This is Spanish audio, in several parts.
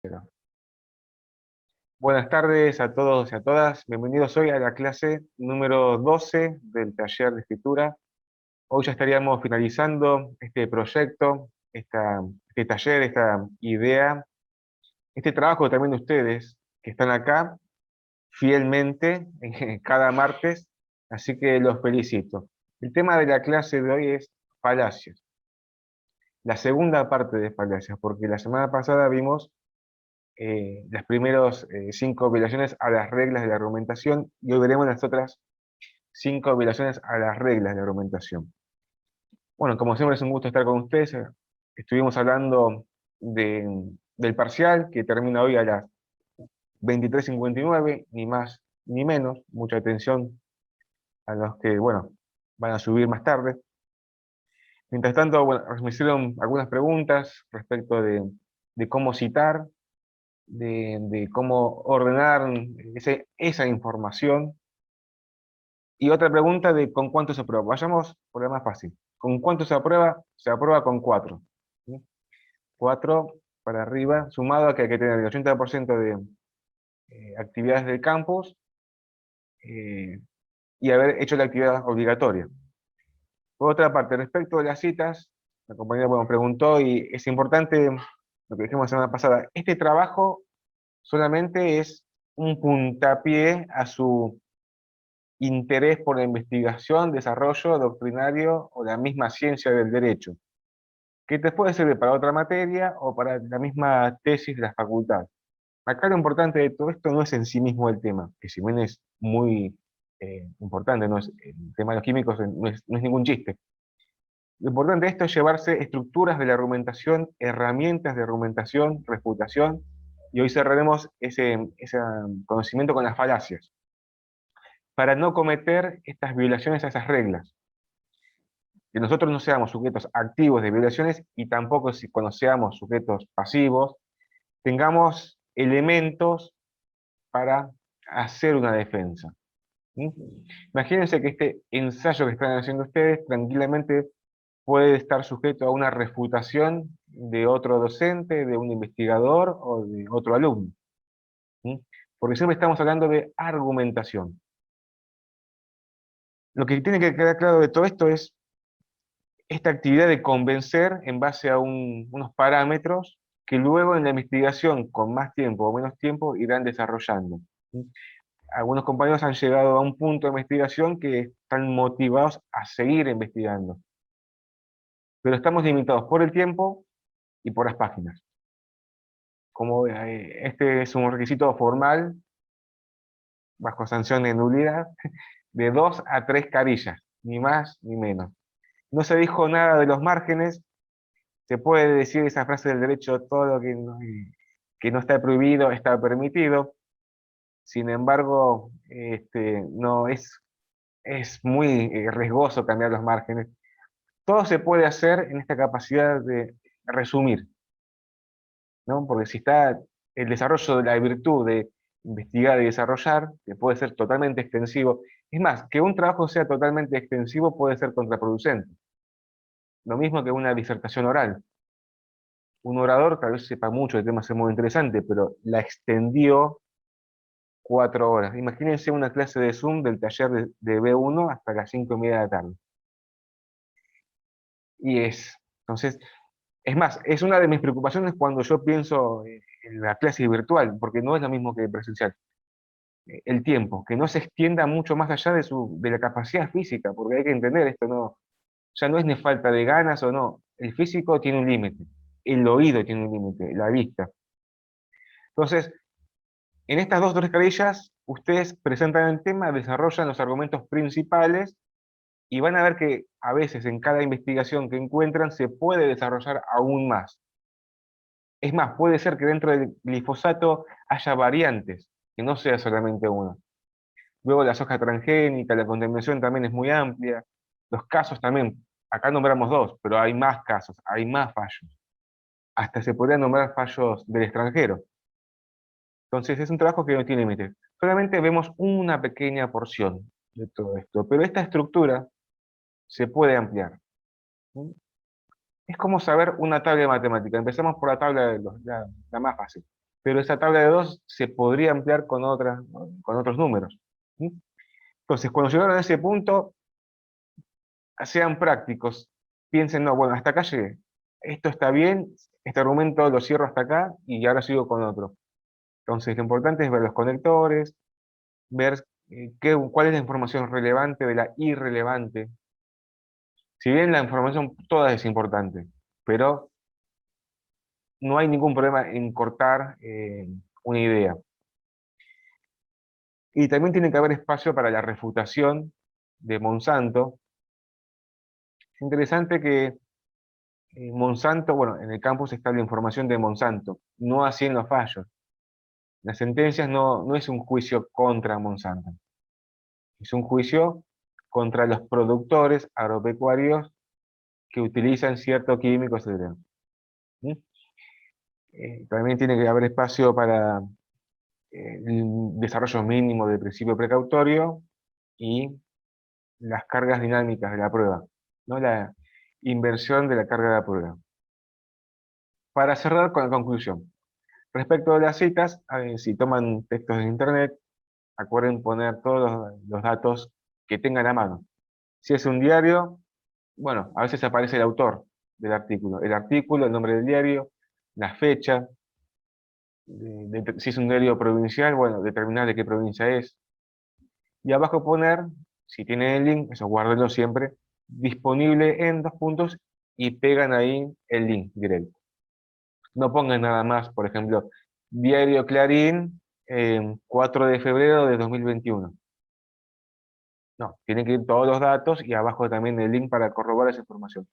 Será. Buenas tardes a todos y a todas. Bienvenidos hoy a la clase número 12 del taller de escritura. Hoy ya estaríamos finalizando este proyecto, este taller, esta idea, este trabajo también de ustedes que están acá fielmente cada martes, así que los felicito. El tema de la clase de hoy es falacias. La segunda parte de falacias, porque la semana pasada vimos las primeros 5 violaciones a las reglas de la argumentación y hoy veremos las otras 5 violaciones a las reglas de la argumentación. Bueno, como siempre es un gusto estar con ustedes. Estuvimos hablando del parcial que termina hoy a las 23:59, ni más ni menos. Mucha atención a los que, bueno, van a subir más tarde. Mientras tanto, bueno, me hicieron algunas preguntas respecto de cómo citar, de cómo ordenar esa información. Y otra pregunta de con cuánto se aprueba. Vayamos por la más fácil. ¿Con cuánto se aprueba? Se aprueba con 4. 4 para arriba, sumado a que hay que tener el 80% de actividades del campus y haber hecho la actividad obligatoria. Por otra parte, respecto a las citas, la compañera bueno, preguntó y es importante lo que dijimos la semana pasada. Este trabajo solamente es un puntapié a su interés por la investigación, desarrollo doctrinario o la misma ciencia del derecho, que te puede servir para otra materia o para la misma tesis de la facultad. Acá lo importante de todo esto no es en sí mismo el tema, que si bien es muy importante, no es, el tema de los químicos no es ningún chiste. Lo importante de esto es llevarse estructuras de la argumentación, herramientas de argumentación, refutación, y hoy cerraremos ese conocimiento con las falacias, para no cometer estas violaciones a esas reglas. Que nosotros no seamos sujetos activos de violaciones y tampoco cuando seamos sujetos pasivos, tengamos elementos para hacer una defensa. ¿Sí? Imagínense que este ensayo que están haciendo ustedes tranquilamente puede estar sujeto a una refutación de otro docente, de un investigador o de otro alumno. ¿Sí? Porque siempre estamos hablando de argumentación. Lo que tiene que quedar claro de todo esto es esta actividad de convencer en base a unos parámetros que luego en la investigación, con más tiempo o menos tiempo, irán desarrollando. ¿Sí? Algunos compañeros han llegado a un punto de investigación que están motivados a seguir investigando, pero estamos limitados por el tiempo y por las páginas. Como este es un requisito formal, bajo sanción de nulidad, de 2 a 3 carillas, ni más ni menos. No se dijo nada de los márgenes. Se puede decir esa frase del derecho, todo lo que no está prohibido está permitido. Sin embargo, no es muy riesgoso cambiar los márgenes. Todo se puede hacer en esta capacidad de resumir, ¿no? Porque si está el desarrollo de la virtud de investigar y desarrollar, que puede ser totalmente extensivo. Es más, que un trabajo sea totalmente extensivo puede ser contraproducente. Lo mismo que una disertación oral. Un orador tal vez sepa mucho, el tema es muy interesante, pero la extendió 4 horas. Imagínense una clase de Zoom del taller de B1 hasta las 5:30 de la tarde. Entonces, es más, es una de mis preocupaciones cuando yo pienso en la clase virtual, porque no es lo mismo que presencial. El tiempo, que no se extienda mucho más allá de la capacidad física, porque hay que entender esto, ya no es ni falta de ganas o no. El físico tiene un límite, el oído tiene un límite, la vista. Entonces, en estas 2 o 3 carillas, ustedes presentan el tema, desarrollan los argumentos principales y van a ver que a veces en cada investigación que encuentran se puede desarrollar aún más. Es más, puede ser que dentro del glifosato haya variantes, que no sea solamente una. Luego la soja transgénica, la contaminación también es muy amplia. Los casos también, acá nombramos 2, pero hay más casos, hay más fallos. Hasta se podrían nombrar fallos del extranjero. Entonces es un trabajo que no tiene límite. Solamente vemos una pequeña porción de todo esto, pero esta estructura se puede ampliar. ¿Sí? Es como saber una tabla de matemática. Empezamos por la tabla de la más fácil. pero esa tabla de 2 se podría ampliar con otras, ¿no? Con otros números. ¿Sí? Entonces, cuando llegaron a ese punto, sean prácticos, piensen, no, bueno, hasta acá llegué, esto está bien, este argumento lo cierro hasta acá y ahora sigo con otro. Entonces, lo importante es ver los conectores, ver cuál es la información relevante de la irrelevante. Si bien la información toda es importante, pero no hay ningún problema en cortar una idea. Y también tiene que haber espacio para la refutación de Monsanto. Es interesante que Monsanto, bueno, en el campus está la información de Monsanto, no así en los fallos. Las sentencias no es un juicio contra Monsanto, es un juicio contra los productores agropecuarios que utilizan ciertos químicos, etc. ¿Mm? También tiene que haber espacio para el desarrollo mínimo del principio precautorio y las cargas dinámicas de la prueba, ¿no? La inversión de la carga de la prueba. Para cerrar con la conclusión, respecto a las citas, si toman textos de internet, acuerden poner todos los datos que tengan a mano. Si es un diario, bueno, a veces aparece el autor del artículo. El artículo, el nombre del diario, la fecha. Si es un diario provincial, bueno, determinar de qué provincia es. Y abajo poner, si tienen el link, eso guárdenlo siempre, disponible en dos puntos y pegan ahí el link directo. No pongan nada más, por ejemplo, Diario Clarín, 4 de febrero de 2021. No, tienen que ir todos los datos y abajo también el link para corroborar esa información.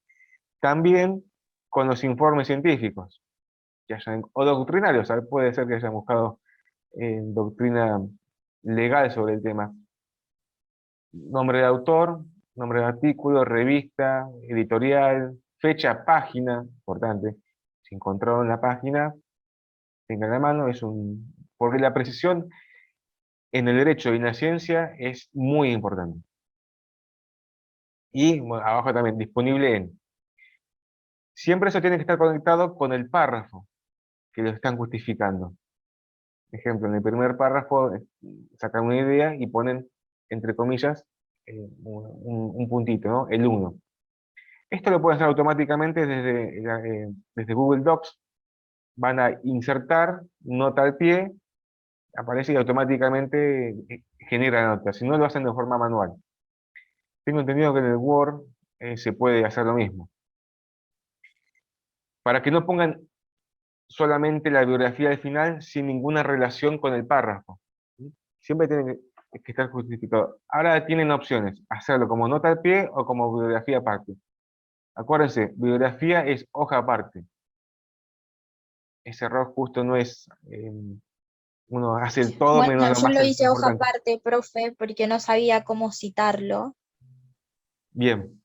También con los informes científicos, o doctrinarios, puede ser que hayan buscado doctrina legal sobre el tema. Nombre de autor, nombre de artículo, revista, editorial, fecha, página, importante. Si encontraron la página, tengan la mano, porque la precisión en el derecho y en la ciencia es muy importante. Y bueno, abajo también, disponible en. Siempre eso tiene que estar conectado con el párrafo que lo están justificando. Ejemplo, en el primer párrafo sacan una idea y ponen, entre comillas, un puntito, ¿no? El uno. Esto lo pueden hacer automáticamente desde Google Docs. Van a insertar nota al pie, aparece y automáticamente genera nota. Si no, lo hacen de forma manual. Tengo entendido que en el Word se puede hacer lo mismo. Para que no pongan solamente la biografía al final sin ninguna relación con el párrafo. ¿Sí? Siempre tiene que estar justificado. Ahora tienen opciones, hacerlo como nota al pie o como biografía aparte. Acuérdense, bibliografía es hoja aparte. Ese error justo no es, uno hace el todo Bueno, menos lo yo más lo hice hoja importante. aparte, profe, porque no sabía cómo citarlo. Bien,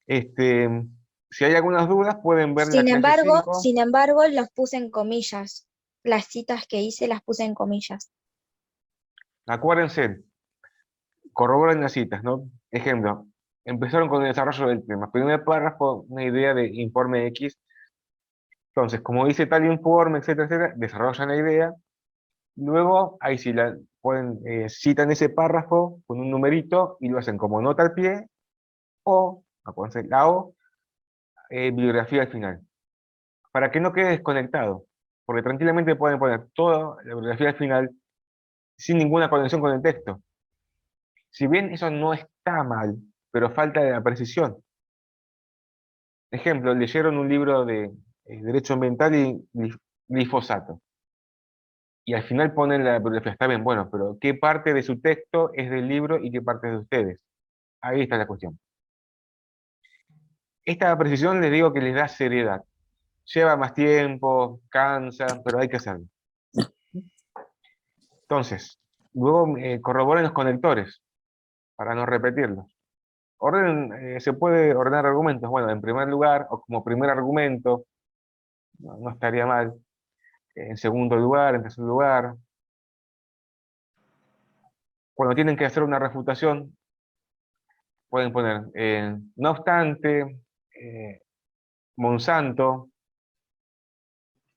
este, si hay algunas dudas pueden ver la clase 5. Sin embargo, los puse en comillas. Las citas que hice las puse en comillas. Acuérdense, corroboren las citas, ¿no? Ejemplo, empezaron con el desarrollo del tema. Primer párrafo, una idea de informe X. Entonces, como dice tal informe, etcétera, etcétera, desarrollan la idea. Luego, ahí sí citan ese párrafo con un numerito y lo hacen como nota al pie o, acuérdense, la O, bibliografía al final. Para que no quede desconectado. Porque tranquilamente pueden poner toda la bibliografía al final sin ninguna conexión con el texto. Si bien eso no está mal, pero falta de la precisión. Ejemplo, leyeron un libro de derecho ambiental y glifosato. Y al final ponen la bibliografía. Está bien, bueno, pero ¿qué parte de su texto es del libro y qué parte es de ustedes? Ahí está la cuestión. Esta precisión les digo que les da seriedad. Lleva más tiempo, cansa, pero hay que hacerlo. Entonces, luego corroboren los conectores para no repetirlos. Se puede ordenar argumentos. Bueno, en primer lugar, o como primer argumento, no estaría mal. En segundo lugar, en tercer lugar. Cuando tienen que hacer una refutación, pueden poner, no obstante, Monsanto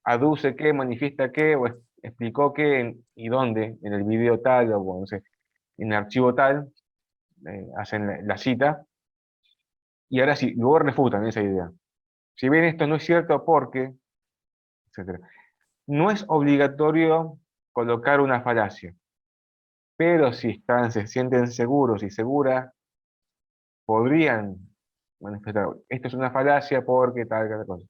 aduce qué, manifiesta qué, o explicó qué y dónde, en el video tal, o no sé, en el archivo tal, hacen la cita, y ahora sí, luego refutan esa idea. Si bien esto no es cierto porque, etcétera. No es obligatorio colocar una falacia, pero si están, se sienten seguros y seguras, podrían manifestar, esto es una falacia porque tal cosa.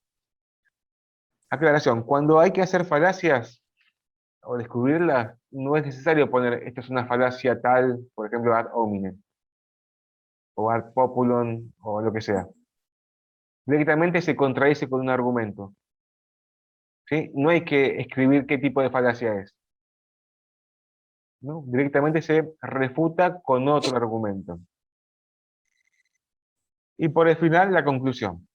Aclaración, cuando hay que hacer falacias o descubrirlas, no es necesario poner esto es una falacia tal, por ejemplo, ad hominem, o ad populum, o lo que sea. Directamente se contradice con un argumento, ¿sí? No hay que escribir qué tipo de falacia es, ¿no? Directamente se refuta con otro argumento. Y por el final, la conclusión.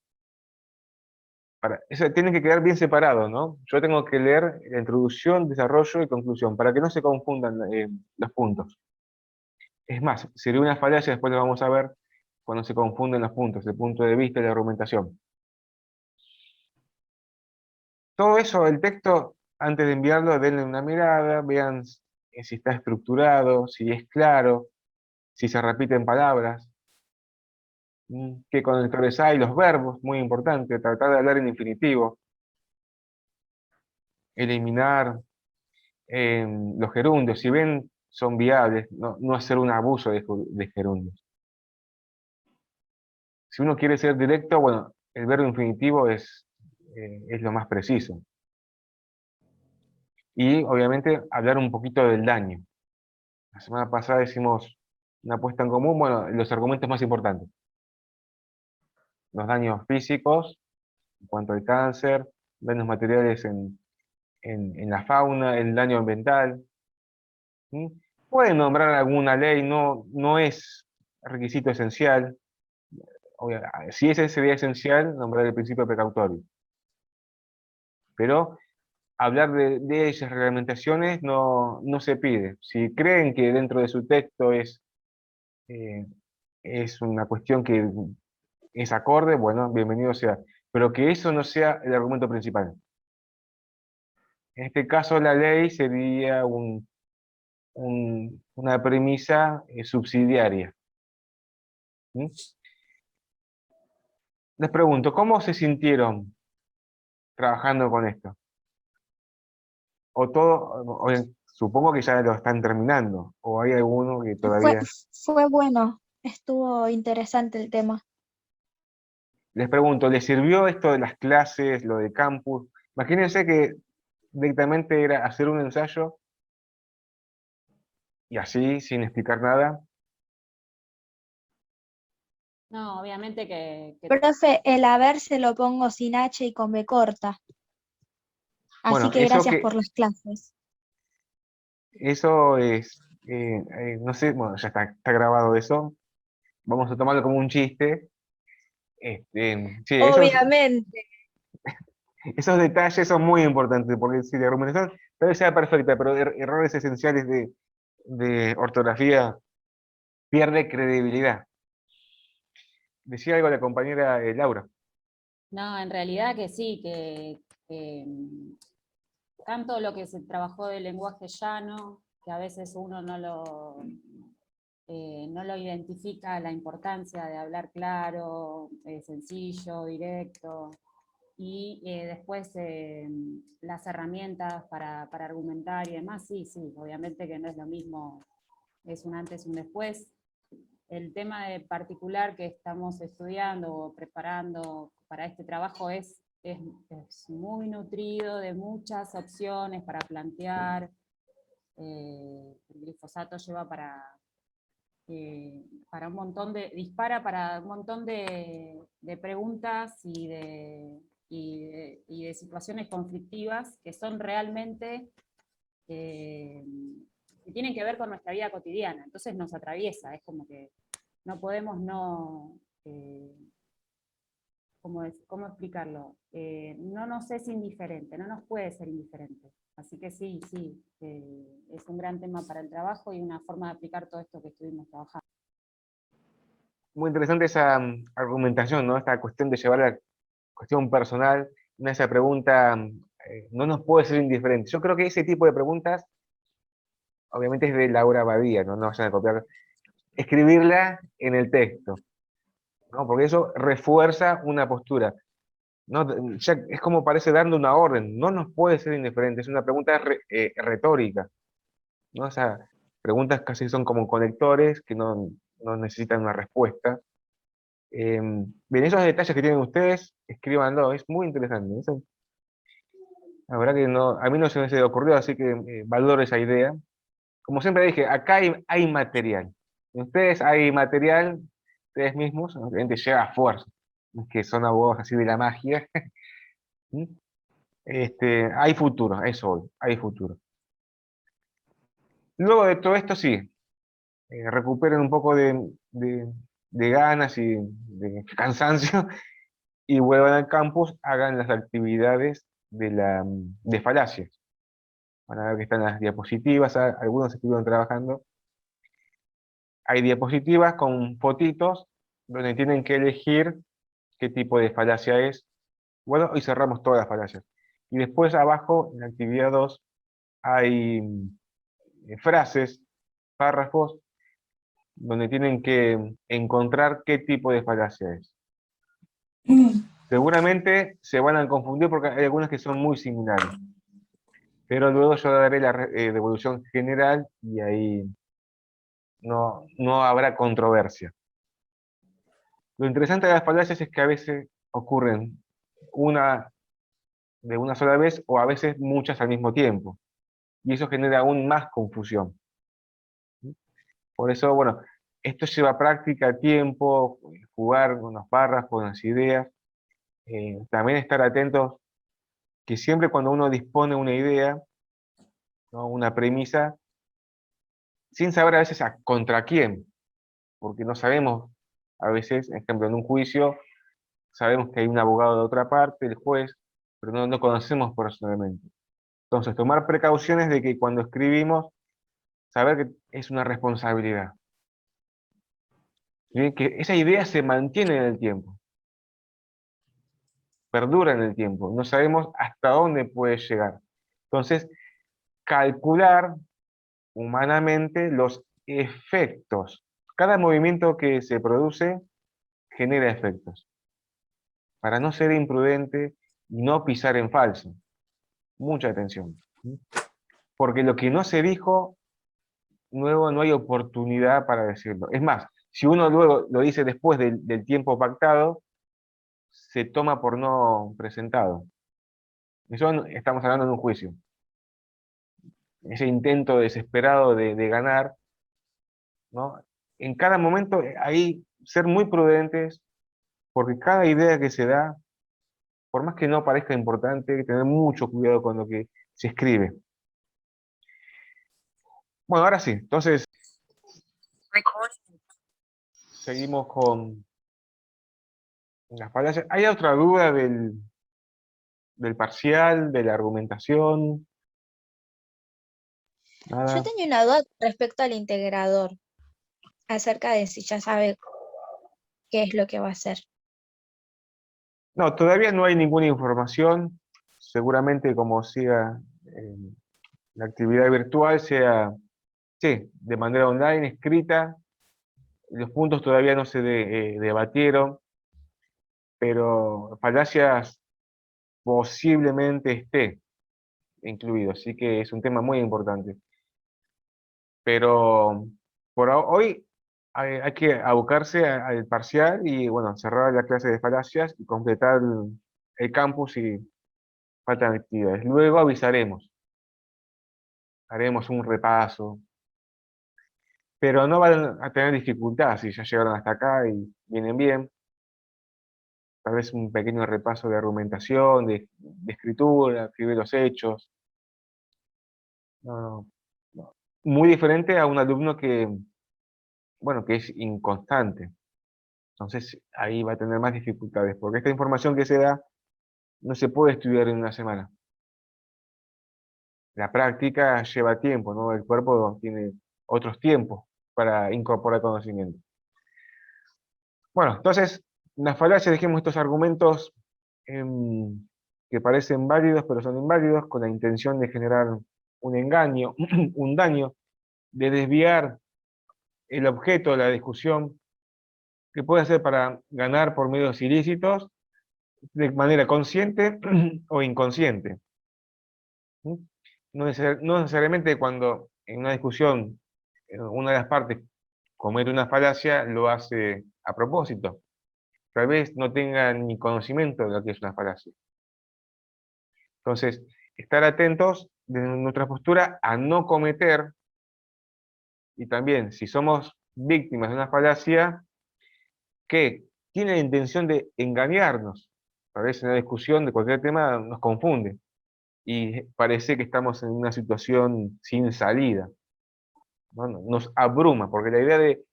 Eso tiene que quedar bien separado, ¿no? Yo tengo que leer la introducción, desarrollo y conclusión, para que no se confundan los puntos. Es más, sería una falacia, después lo vamos a ver, cuando se confunden los puntos, el punto de vista y la argumentación. Todo eso, el texto, antes de enviarlo, denle una mirada, vean si está estructurado, si es claro, si se repiten palabras, qué conectores hay, los verbos, muy importante, tratar de hablar en infinitivo, eliminar los gerundios, si bien son viables, no hacer un abuso de gerundios. Si uno quiere ser directo, bueno, el verbo infinitivo es lo más preciso. Y obviamente hablar un poquito del daño. La semana pasada hicimos una apuesta en común, bueno, los argumentos más importantes. Los daños físicos, en cuanto al cáncer, daños materiales en la fauna, el daño ambiental. ¿Mm? Pueden nombrar alguna ley, no es requisito esencial. Si ese sería esencial, nombrar el principio precautorio. Pero hablar de esas reglamentaciones no se pide. Si creen que dentro de su texto eh, es una cuestión que es acorde, bueno, bienvenido sea. Pero que eso no sea el argumento principal. En este caso, la ley sería una premisa subsidiaria. ¿Mm? Les pregunto, ¿cómo se sintieron trabajando con esto? O todo, supongo que ya lo están terminando, o hay alguno que Fue, todavía. fue bueno, estuvo interesante el tema. Les pregunto, ¿les sirvió esto de las clases, lo de campus? Imagínense que directamente era hacer un ensayo y así, sin explicar nada. No, obviamente Profe, el haber se lo pongo sin H y con B corta, así Bueno, que gracias por las clases. eso es, no sé, bueno, ya está grabado eso. Vamos a tomarlo como un chiste. Sí, Obviamente. esos detalles son muy importantes, porque si la argumentación tal vez sea perfecta, pero errores esenciales de ortografía pierde credibilidad. Decía algo la compañera Laura. no, en realidad que sí, tanto lo que se trabajó del lenguaje llano, que a veces uno no lo identifica, la importancia de hablar claro, sencillo, directo, y después las herramientas para argumentar y demás, sí, obviamente que no es lo mismo, es un antes y un después. El tema de particular que estamos estudiando o preparando para este trabajo es muy nutrido de muchas opciones para plantear. El glifosato lleva para un montón dispara para un montón de preguntas y de situaciones conflictivas que son realmente, que tienen que ver con nuestra vida cotidiana, entonces nos atraviesa, es como que no podemos no, ¿cómo explicarlo? No nos es indiferente, no nos puede ser indiferente. Así que sí, es un gran tema para el trabajo y una forma de aplicar todo esto que estuvimos trabajando. Muy interesante esa argumentación, ¿no? Esta cuestión de llevar la cuestión personal, esa pregunta no nos puede ser indiferente. Yo creo que ese tipo de preguntas, obviamente es de Laura Badía, no vayan a copiar, escribirla en el texto, ¿no? Porque eso refuerza una postura. ¿No? Ya es como parece dando una orden, no nos puede ser indiferente, es una pregunta retórica, ¿no? O sea, preguntas casi son como conectores que no necesitan una respuesta. Bien, esos detalles que tienen ustedes, escríbanlo, es muy interesante. La verdad que no, a mí no se me ocurrió, así que valoro esa idea. Como siempre dije, acá hay material. En ustedes hay material, ustedes mismos, obviamente llega a fuerza, no es que son abogados así de la magia. ¿Mm? Hay futuro, eso hoy, hay futuro. Luego de todo esto, sí, recuperen un poco de ganas y de cansancio y vuelvan al campus, hagan las actividades de falacias. Van a ver que están las diapositivas, algunos estuvieron trabajando. Hay diapositivas con fotitos donde tienen que elegir qué tipo de falacia es. Bueno, y cerramos todas las falacias. Y después abajo, en la actividad 2 hay frases, párrafos, donde tienen que encontrar qué tipo de falacia es. Seguramente se van a confundir porque hay algunas que son muy similares, pero luego yo daré la devolución general y ahí no habrá controversia. Lo interesante de las falacias es que a veces ocurren una de una sola vez o a veces muchas al mismo tiempo, y eso genera aún más confusión. Por eso, bueno, esto lleva práctica, tiempo, jugar con los párrafos, con las ideas, también estar atentos que siempre cuando uno dispone una idea, ¿no? Una premisa, sin saber a veces contra quién, porque no sabemos, a veces, por ejemplo, en un juicio, sabemos que hay un abogado de otra parte, el juez, pero no conocemos personalmente. Entonces, tomar precauciones de que cuando escribimos, saber que es una responsabilidad. ¿Sí? Que esa idea se mantiene en el tiempo, perdura en el tiempo, no sabemos hasta dónde puede llegar. Entonces, calcular humanamente los efectos. Cada movimiento que se produce genera efectos. Para no ser imprudente y no pisar en falso. Mucha atención. Porque lo que no se dijo, luego no hay oportunidad para decirlo. Es más, si uno luego lo dice después del tiempo pactado, se toma por no presentado. Eso estamos hablando de un juicio. Ese intento desesperado de ganar, ¿no? En cada momento hay ser muy prudentes, porque cada idea que se da, por más que no parezca importante, hay que tener mucho cuidado con lo que se escribe. Bueno, ahora sí, entonces seguimos con las falacias. ¿Hay otra duda del parcial, de la argumentación? Yo Nada. tenía una duda respecto al integrador, acerca de si ya sabe qué es lo que va a hacer. No, todavía no hay ninguna información. Seguramente como siga la actividad virtual, sea, sí, de manera online, escrita. Los puntos todavía no se debatieron, pero falacias posiblemente esté incluido, así que es un tema muy importante. Pero hoy hay que abocarse al parcial y, bueno, cerrar la clase de falacias y completar el campus y faltan actividades. Luego avisaremos, haremos un repaso, pero no van a tener dificultad si ya llegaron hasta acá y vienen bien. Tal vez un pequeño repaso de argumentación, de escritura, escribir los hechos. No, no. Muy diferente a un alumno que, bueno, que es inconstante. Entonces ahí va a tener más dificultades, porque esta información que se da no se puede estudiar en una semana. La práctica lleva tiempo, ¿no? El cuerpo tiene otros tiempos para incorporar conocimiento. Bueno, entonces, las falacias, dejemos estos argumentos que parecen válidos pero son inválidos, con la intención de generar un engaño, un daño, de desviar el objeto de la discusión, que puede ser para ganar por medios ilícitos, de manera consciente o inconsciente. ¿Sí? No necesariamente cuando en una discusión una de las partes comete una falacia, lo hace a propósito. Tal vez no tenga ni conocimiento de lo que es una falacia. Entonces, estar atentos de nuestra postura a no cometer, y también si somos víctimas de una falacia que tiene la intención de engañarnos. A veces en la discusión de cualquier tema nos confunde y parece que estamos en una situación sin salida, ¿no? Nos abruma, porque la idea de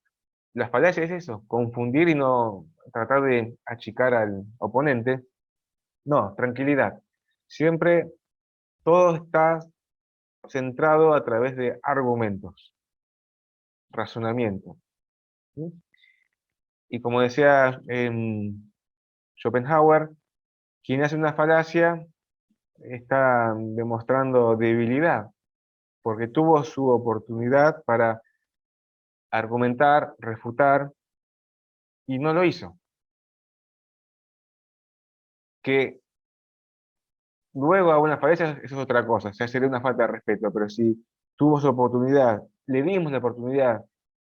las falacias es eso, confundir y no tratar de achicar al oponente. No, tranquilidad. Siempre todo está centrado a través de argumentos, razonamiento. ¿Sí? Y como decía Schopenhauer, quien hace una falacia está demostrando debilidad, porque tuvo su oportunidad para argumentar, refutar, y no lo hizo. Que luego a una falacia, eso es otra cosa, o sea, sería una falta de respeto, pero si tuvo su oportunidad, le dimos la oportunidad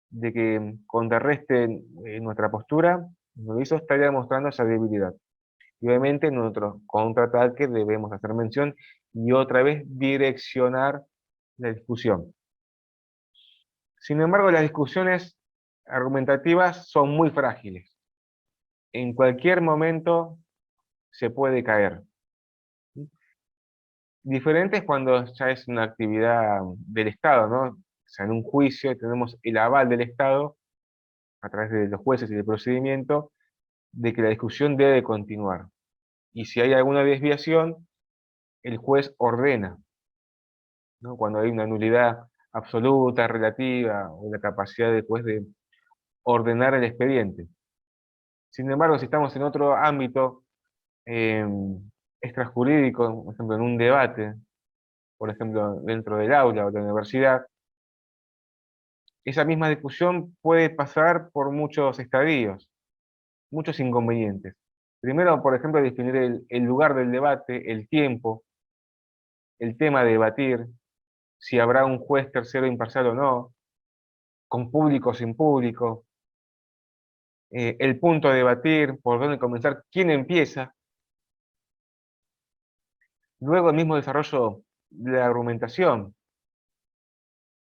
de que contrarresten nuestra postura, no lo hizo, estaría demostrando esa debilidad. Y obviamente en nuestro contraataque debemos hacer mención y otra vez direccionar la discusión. Sin embargo, las discusiones argumentativas son muy frágiles. En cualquier momento se puede caer. Diferente es cuando ya es una actividad del Estado, ¿no? O sea, en un juicio tenemos el aval del Estado, a través de los jueces y del procedimiento, de que la discusión debe continuar. Y si hay alguna desviación, el juez ordena, ¿no? Cuando hay una nulidad absoluta, relativa, o la capacidad del juez de ordenar el expediente. Sin embargo, si estamos en otro ámbito eh, extrajurídico, por ejemplo, en un debate, por ejemplo, dentro del aula o de la universidad, esa misma discusión puede pasar por muchos estadios, muchos inconvenientes. Primero, por ejemplo, definir el lugar del debate, el tiempo, el tema de debatir, si habrá un juez tercero imparcial o no, con público o sin público, el punto de debatir, por dónde comenzar, quién empieza. Luego el mismo desarrollo de la argumentación,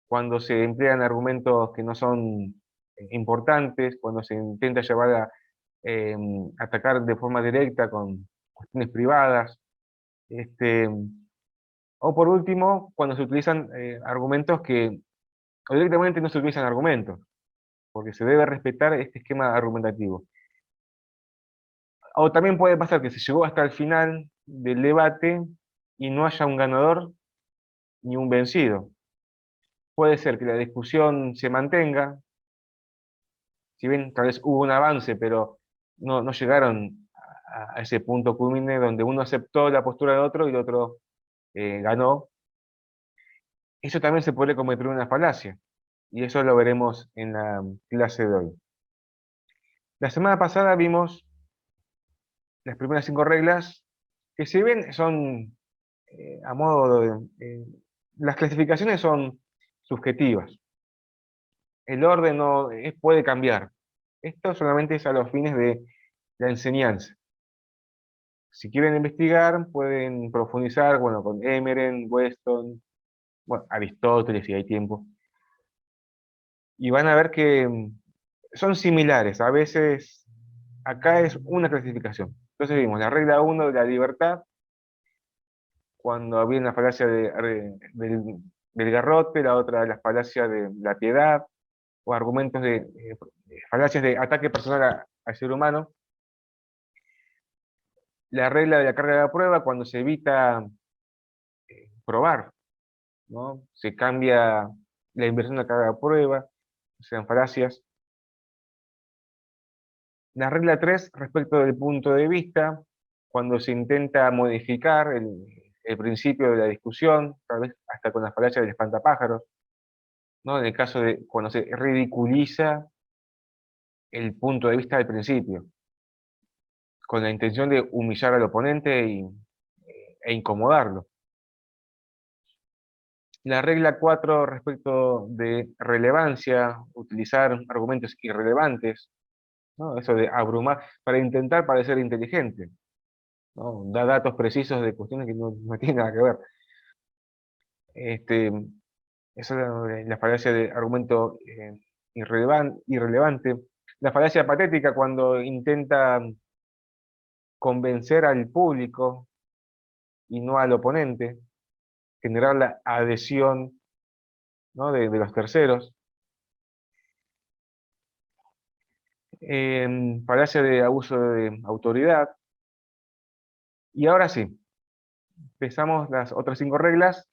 cuando se emplean argumentos que no son importantes, cuando se intenta llevar a atacar de forma directa con cuestiones privadas, o por último, cuando se utilizan argumentos que, o directamente no se utilizan argumentos, porque se debe respetar este esquema argumentativo. O también puede pasar que se llegó hasta el final del debate y no haya un ganador ni un vencido. Puede ser que la discusión se mantenga, si bien tal vez hubo un avance, pero no llegaron a ese punto culmine donde uno aceptó la postura del otro y el otro ganó. Eso también se puede cometer una falacia, y eso lo veremos en la clase de hoy. La semana pasada vimos las primeras 5 reglas, que si bien son a modo de... las clasificaciones son subjetivas. El orden no, puede cambiar. Esto solamente es a los fines de la enseñanza. Si quieren investigar, pueden profundizar, bueno, con Emeren, Weston, bueno, Aristóteles, si hay tiempo. Y van a ver que son similares. A veces, acá es una clasificación. Entonces vimos la regla 1 de la libertad, cuando había una falacia del garrote, la otra de las falacias de la piedad, o argumentos de falacias de ataque personal al ser humano. La regla de la carga de la prueba, cuando se evita probar, ¿no? Se cambia la inversión de la carga de prueba, sean falacias. La regla 3, respecto del punto de vista, cuando se intenta modificar el principio de la discusión, tal vez hasta con la falacia del espantapájaros, ¿no? En el caso de cuando se ridiculiza el punto de vista del principio, con la intención de humillar al oponente e incomodarlo. La regla 4 respecto de relevancia, utilizar argumentos irrelevantes, ¿no? Eso de abrumar, para intentar parecer inteligente, ¿no? Da datos precisos de cuestiones que no tienen nada que ver. Esa es la falacia de argumento irrelevante. La falacia patética cuando intenta convencer al público y no al oponente, generar la adhesión, ¿no? de los terceros. Falacia de abuso de autoridad. Y ahora sí, empezamos las otras 5 reglas.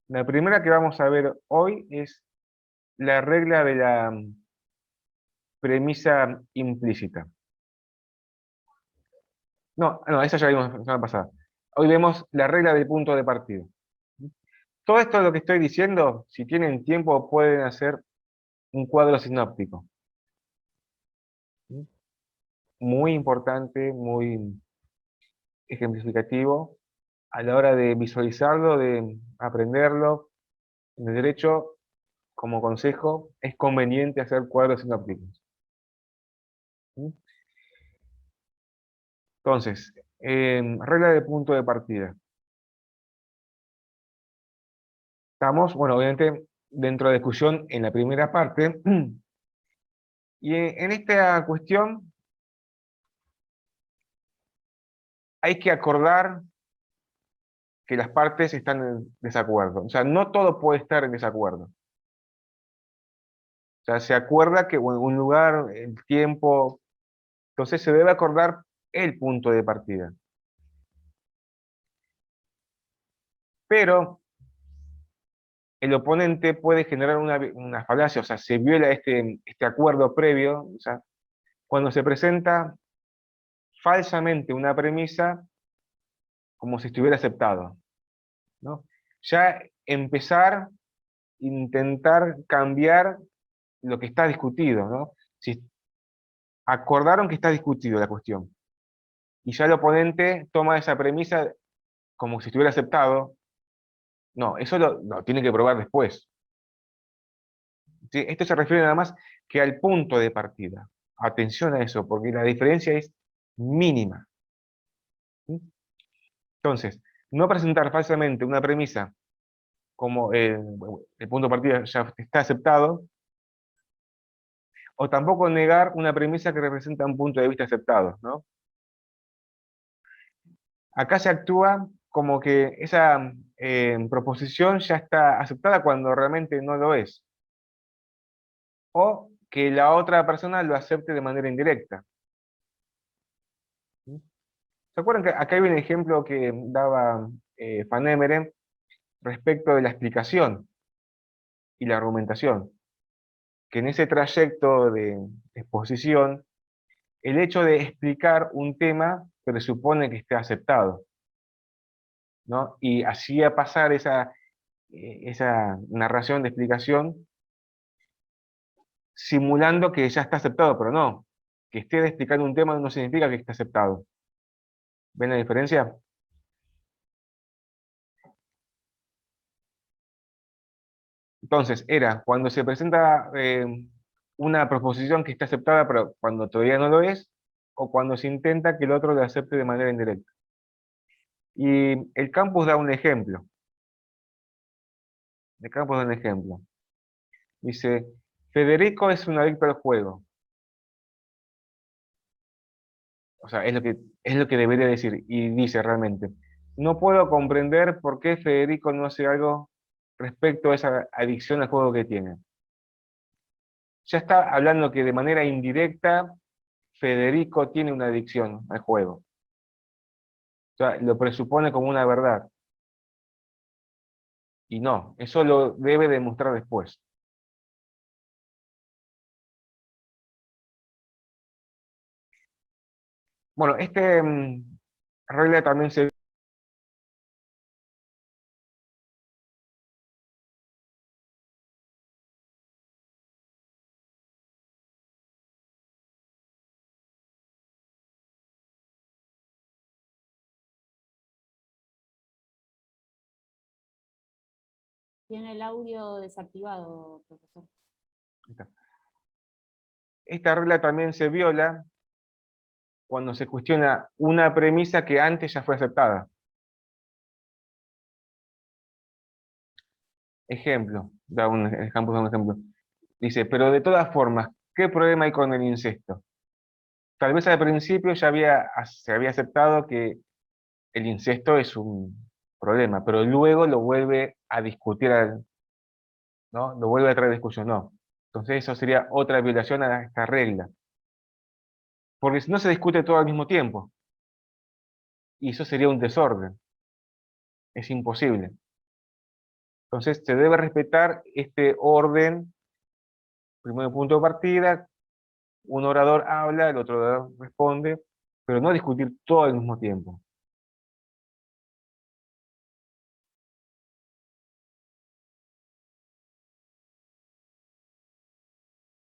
La primera que vamos a ver hoy es la regla de la premisa implícita. No, esa ya vimos la semana pasada. Hoy vemos la regla del punto de partida. Todo esto lo que estoy diciendo, si tienen tiempo, pueden hacer un cuadro sinóptico. Muy importante, muy ejemplificativo a la hora de visualizarlo, de aprenderlo. En el derecho, como consejo, es conveniente hacer cuadros sinópticos. Entonces, regla de punto de partida. Estamos, bueno, obviamente, dentro de la discusión en la primera parte. Y en esta cuestión hay que acordar que las partes están en desacuerdo. O sea, no todo puede estar en desacuerdo. O sea, se acuerda que bueno, un lugar, el tiempo, entonces se debe acordar el punto de partida. Pero el oponente puede generar una falacia, o sea, se viola este acuerdo previo, o sea, cuando se presenta falsamente una premisa como si estuviera aceptado, ¿no? Ya empezar, intentar cambiar lo que está discutido, ¿no? Si acordaron que está discutido la cuestión, y ya el oponente toma esa premisa como si estuviera aceptado, no, eso lo tiene que probar después. ¿Sí? Esto se refiere nada más que al punto de partida. Atención a eso, porque la diferencia es mínima. ¿Sí? Entonces, no presentar falsamente una premisa como el punto de partida ya está aceptado, o tampoco negar una premisa que representa un punto de vista aceptado, ¿no? Acá se actúa como que esa proposición ya está aceptada cuando realmente no lo es, o que la otra persona lo acepte de manera indirecta. ¿Se acuerdan que acá hay un ejemplo que daba Van Emeren respecto de la explicación y la argumentación? Que en ese trayecto de exposición, el hecho de explicar un tema presupone que esté aceptado, ¿no? Y hacía pasar esa narración de explicación simulando que ya está aceptado, pero no. Que esté explicando un tema no significa que esté aceptado. ¿Ven la diferencia? Entonces, era cuando se presenta una proposición que está aceptada, pero cuando todavía no lo es, o cuando se intenta que el otro lo acepte de manera indirecta. Y el campus da un ejemplo. El campus da un ejemplo. Dice, Federico es un adicto al juego. O sea, es lo que debería decir. Y dice realmente, no puedo comprender por qué Federico no hace algo respecto a esa adicción al juego que tiene. Ya está hablando que de manera indirecta Federico tiene una adicción al juego. O sea, lo presupone como una verdad. Y no, eso lo debe demostrar después. Bueno, regla también se Tiene el audio desactivado, profesor. Esta regla también se viola cuando se cuestiona una premisa que antes ya fue aceptada. Ejemplo, el campus da un ejemplo. Dice, pero de todas formas, ¿qué problema hay con el incesto? Tal vez al principio se había aceptado que el incesto es un problema, pero luego lo vuelve a discutir, ¿no? Lo vuelve a traer a discusión, no. Entonces eso sería otra violación a esta regla. Porque si no se discute todo al mismo tiempo, y eso sería un desorden, es imposible. Entonces se debe respetar este orden, primero punto de partida, un orador habla, el otro orador responde, pero no discutir todo al mismo tiempo.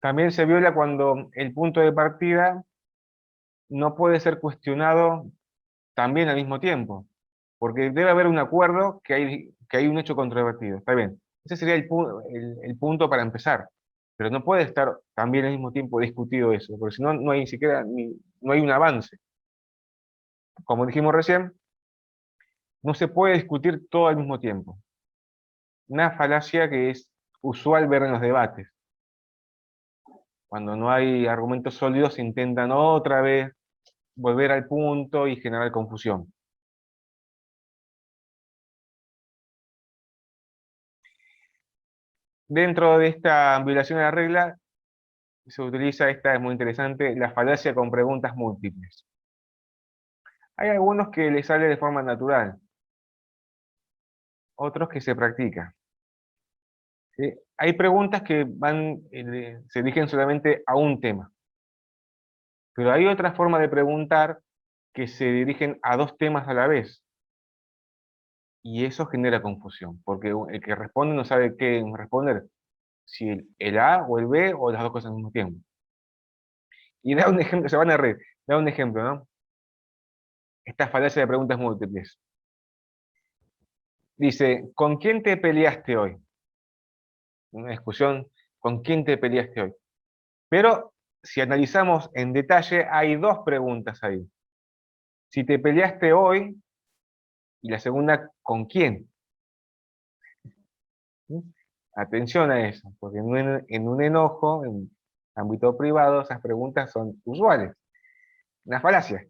También se viola cuando el punto de partida no puede ser cuestionado también al mismo tiempo, porque debe haber un acuerdo que hay un hecho controvertido, está bien. Ese sería el punto para empezar, pero no puede estar también al mismo tiempo discutido eso, porque si no, no hay ni siquiera, no hay un avance. Como dijimos recién, no se puede discutir todo al mismo tiempo. Una falacia que es usual ver en los debates. Cuando no hay argumentos sólidos, se intentan otra vez volver al punto y generar confusión. Dentro de esta violación de la regla, se utiliza, esta es muy interesante, la falacia con preguntas múltiples. Hay algunos que les sale de forma natural, otros que se practica. ¿Sí? Hay preguntas que se dirigen solamente a un tema, pero hay otra forma de preguntar que se dirigen a dos temas a la vez. Y eso genera confusión, porque el que responde no sabe qué responder, si el A o el B o las dos cosas al mismo tiempo. Y da un ejemplo, se van a reír, da un ejemplo, ¿no? Esta falacia de preguntas múltiples. Dice, ¿con quién te peleaste hoy? Una discusión, ¿con quién te peleaste hoy? Pero si analizamos en detalle, hay dos preguntas ahí. Si te peleaste hoy, y la segunda, ¿con quién? ¿Sí? Atención a eso, porque en un enojo, en ámbito privado, esas preguntas son usuales. Una falacia.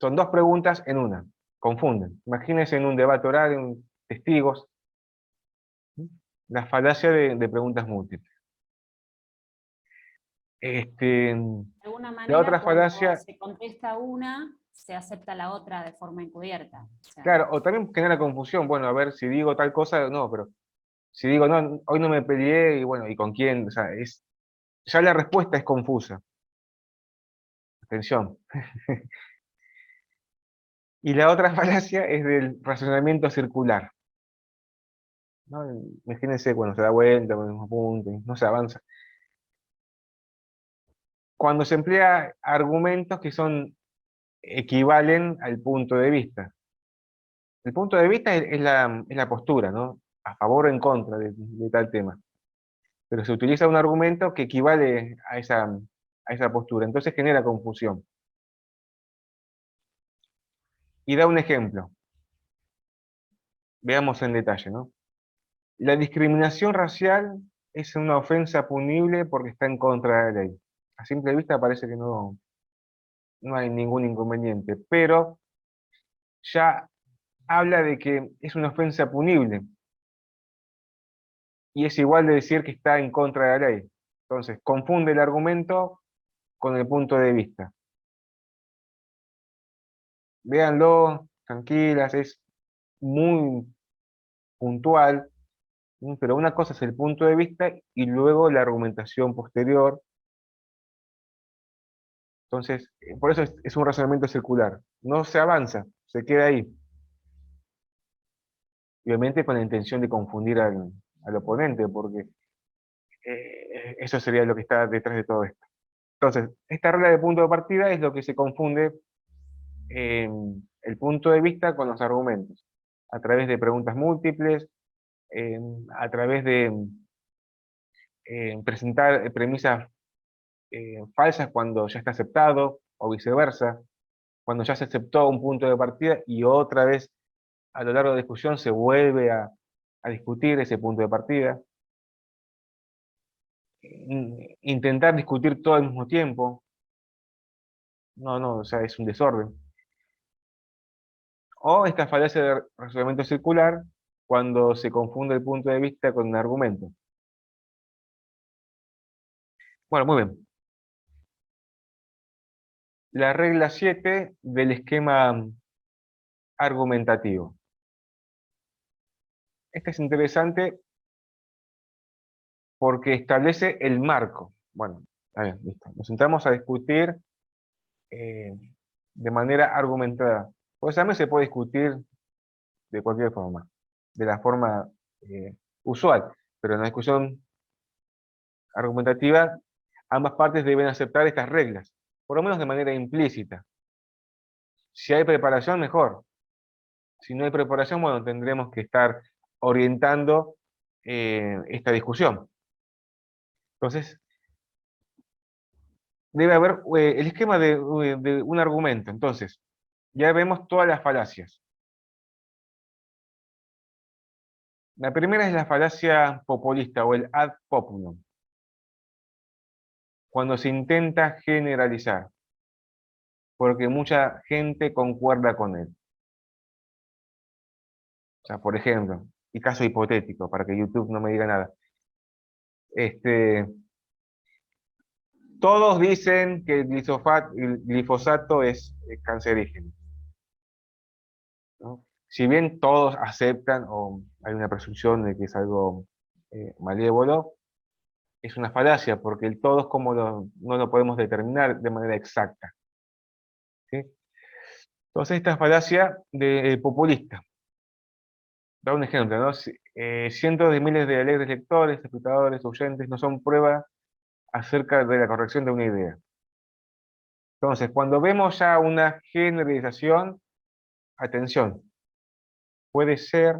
Son dos preguntas en una. Confunden. Imagínense en un debate oral, en testigos, ¿sí? La falacia de preguntas múltiples. De alguna La manera, otra cuando falacia, se contesta una, se acepta la otra de forma encubierta. O sea, claro, o también genera confusión. Bueno, a ver, si digo tal cosa, no, pero si digo, no, hoy no me peleé, y bueno, ¿y con quién? O sea, ya la respuesta es confusa. Atención. Y la otra falacia es del razonamiento circular, ¿no? Imagínense cuando se da vuelta, con el mismo punto, y no se avanza. Cuando se emplea argumentos que equivalen al punto de vista. El punto de vista es la postura, ¿no? A favor o en contra de tal tema. Pero se utiliza un argumento que equivale a esa postura, entonces genera confusión. Y da un ejemplo. Veamos en detalle, ¿no? La discriminación racial es una ofensa punible porque está en contra de la ley. A simple vista parece que no hay ningún inconveniente, pero ya habla de que es una ofensa punible y es igual de decir que está en contra de la ley. Entonces, confunde el argumento con el punto de vista. Véanlo, tranquilas, es muy puntual, pero una cosa es el punto de vista y luego la argumentación posterior. Entonces, por eso es un razonamiento circular. No se avanza, se queda ahí. Y obviamente con la intención de confundir al oponente, porque eso sería lo que está detrás de todo esto. Entonces, esta regla de punto de partida es lo que se confunde el punto de vista con los argumentos, a través de preguntas múltiples, a través de presentar premisas falsas cuando ya está aceptado, o viceversa, cuando ya se aceptó un punto de partida y otra vez a lo largo de la discusión se vuelve a discutir ese punto de partida. Intentar discutir todo al mismo tiempo, no, o sea, es un desorden. O esta falacia de razonamiento circular, cuando se confunde el punto de vista con un argumento. Bueno, muy bien. La regla 7 del esquema argumentativo. Esta es interesante porque establece el marco. Bueno, está bien, listo. Nos sentamos a discutir eh, de manera argumentada. Pues también se puede discutir de cualquier forma, de la forma usual, pero en la discusión argumentativa ambas partes deben aceptar estas reglas, por lo menos de manera implícita. Si hay preparación, mejor. Si no hay preparación, bueno, tendremos que estar orientando esta discusión. Entonces, debe haber el esquema de un argumento. Entonces, ya vemos todas las falacias. La primera es la falacia populista o el ad populum, cuando se intenta generalizar, porque mucha gente concuerda con él. O sea, por ejemplo, y caso hipotético, para que YouTube no me diga nada. Todos dicen que el glifosato es cancerígeno, ¿no? Si bien todos aceptan, o hay una presunción de que es algo malévolo, es una falacia, porque el todos no lo podemos determinar de manera exacta, ¿sí? Entonces, esta falacia populista. Da un ejemplo, ¿no? Cientos de miles de alegres lectores, espectadores, oyentes no son prueba acerca de la corrección de una idea. Entonces, cuando vemos ya una generalización, atención, puede ser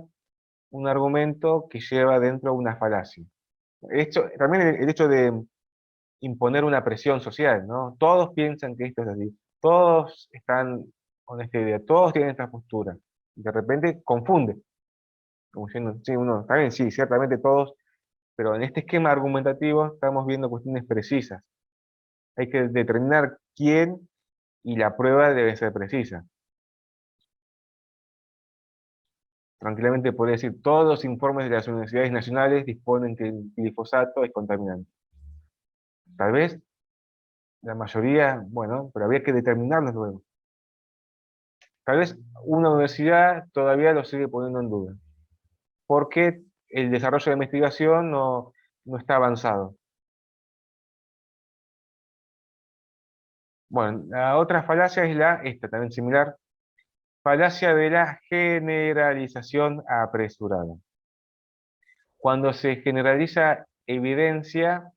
un argumento que lleva dentro una falacia. También el hecho de imponer una presión social, ¿no? Todos piensan que esto es así, todos están con esta idea, todos tienen esta postura. De repente confunde, como diciendo, sí, uno, está bien, sí, ciertamente todos, pero en este esquema argumentativo estamos viendo cuestiones precisas. Hay que determinar quién y la prueba debe ser precisa. Tranquilamente podría decir, todos los informes de las universidades nacionales disponen que el glifosato es contaminante. Tal vez la mayoría, bueno, pero habría que determinarlo luego. Tal vez una universidad todavía lo sigue poniendo en duda, porque el desarrollo de investigación no está avanzado. Bueno, la otra falacia es esta también similar, falacia de la generalización apresurada. Cuando se generaliza evidencia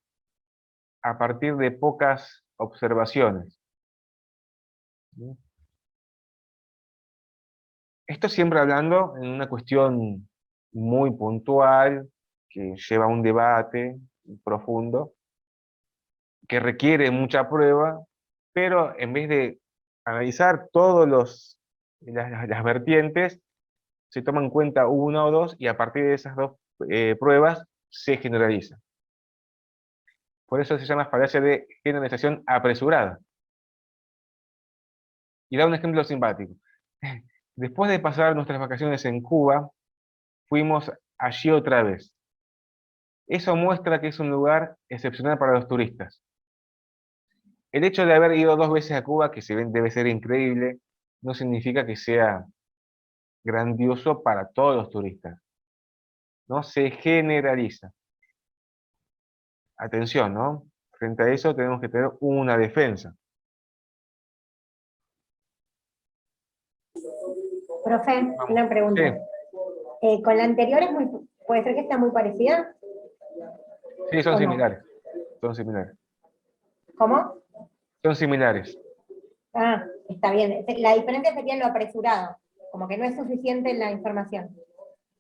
a partir de pocas observaciones. ¿Sí? Esto siempre hablando en una cuestión muy puntual, que lleva a un debate profundo, que requiere mucha prueba, pero en vez de analizar todas las vertientes, se toma en cuenta una o dos y a partir de esas dos pruebas se generaliza. Por eso se llama falacia de generalización apresurada. Y da un ejemplo simpático. Después de pasar nuestras vacaciones en Cuba, fuimos allí otra vez. Eso muestra que es un lugar excepcional para los turistas. El hecho de haber ido 2 veces a Cuba, que debe ser increíble, no significa que sea grandioso para todos los turistas. ¿No? Se generaliza. Atención, ¿no? Frente a eso tenemos que tener una defensa. Profe, Vamos. una pregunta. Con la anterior puede ser que sea muy parecida. Sí, son ¿O no? similares. Son similares. ¿Cómo? Son similares. Ah, está bien. La diferencia sería en lo apresurado, como que no es suficiente la información.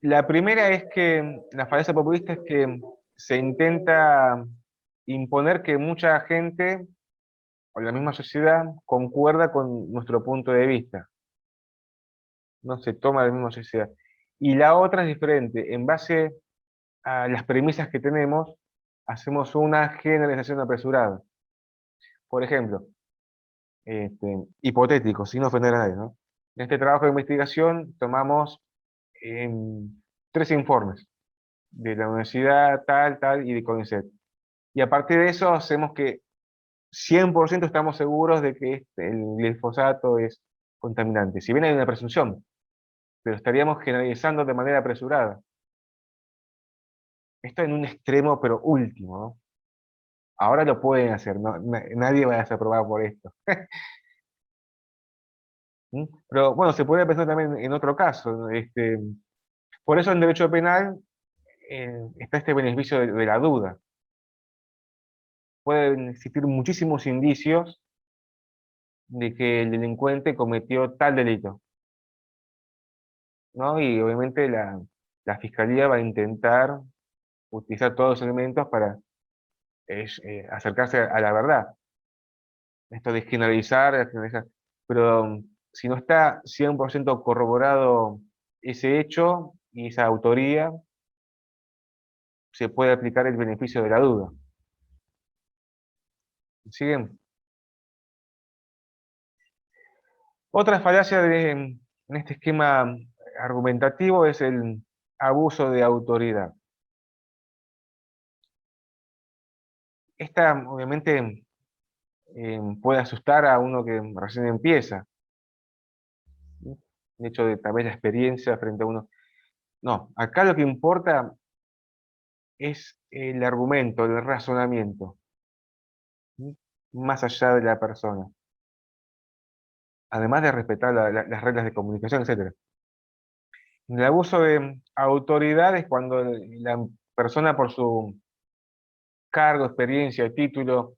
La primera es que la falacia populista es que se intenta imponer que mucha gente o la misma sociedad concuerda con nuestro punto de vista. No se toma de la misma sociedad. Y la otra es diferente. En base a las premisas que tenemos, hacemos una generalización apresurada. Por ejemplo, hipotético, sin ofender a nadie, ¿no? En este trabajo de investigación tomamos 3 informes de la universidad tal, tal y de CONICET. Y a partir de eso hacemos que 100% estamos seguros de que el glifosato es contaminante. Si bien hay una presunción, pero estaríamos generalizando de manera apresurada. Esto en un extremo, pero último, ¿no? Ahora lo pueden hacer, nadie va a desaprobar por esto. ¿Mm? Pero bueno, se puede pensar también en otro caso, ¿no? Por eso en derecho penal está este beneficio de la duda. Pueden existir muchísimos indicios de que el delincuente cometió tal delito, ¿no? Y obviamente la fiscalía va a intentar utilizar todos los elementos para acercarse a la verdad. Esto de generalizar, pero si no está 100% corroborado ese hecho y esa autoría, se puede aplicar el beneficio de la duda. ¿Siguen? Otra falacia en este esquema argumentativo es el abuso de autoridad. Esta, obviamente, puede asustar a uno que recién empieza. ¿Sí? El hecho de tal vez la experiencia frente a uno. No, acá lo que importa es el argumento, el razonamiento, ¿sí? Más allá de la persona. Además de respetar las reglas de comunicación, etc. El abuso de autoridad es cuando la persona por su cargo, experiencia, título,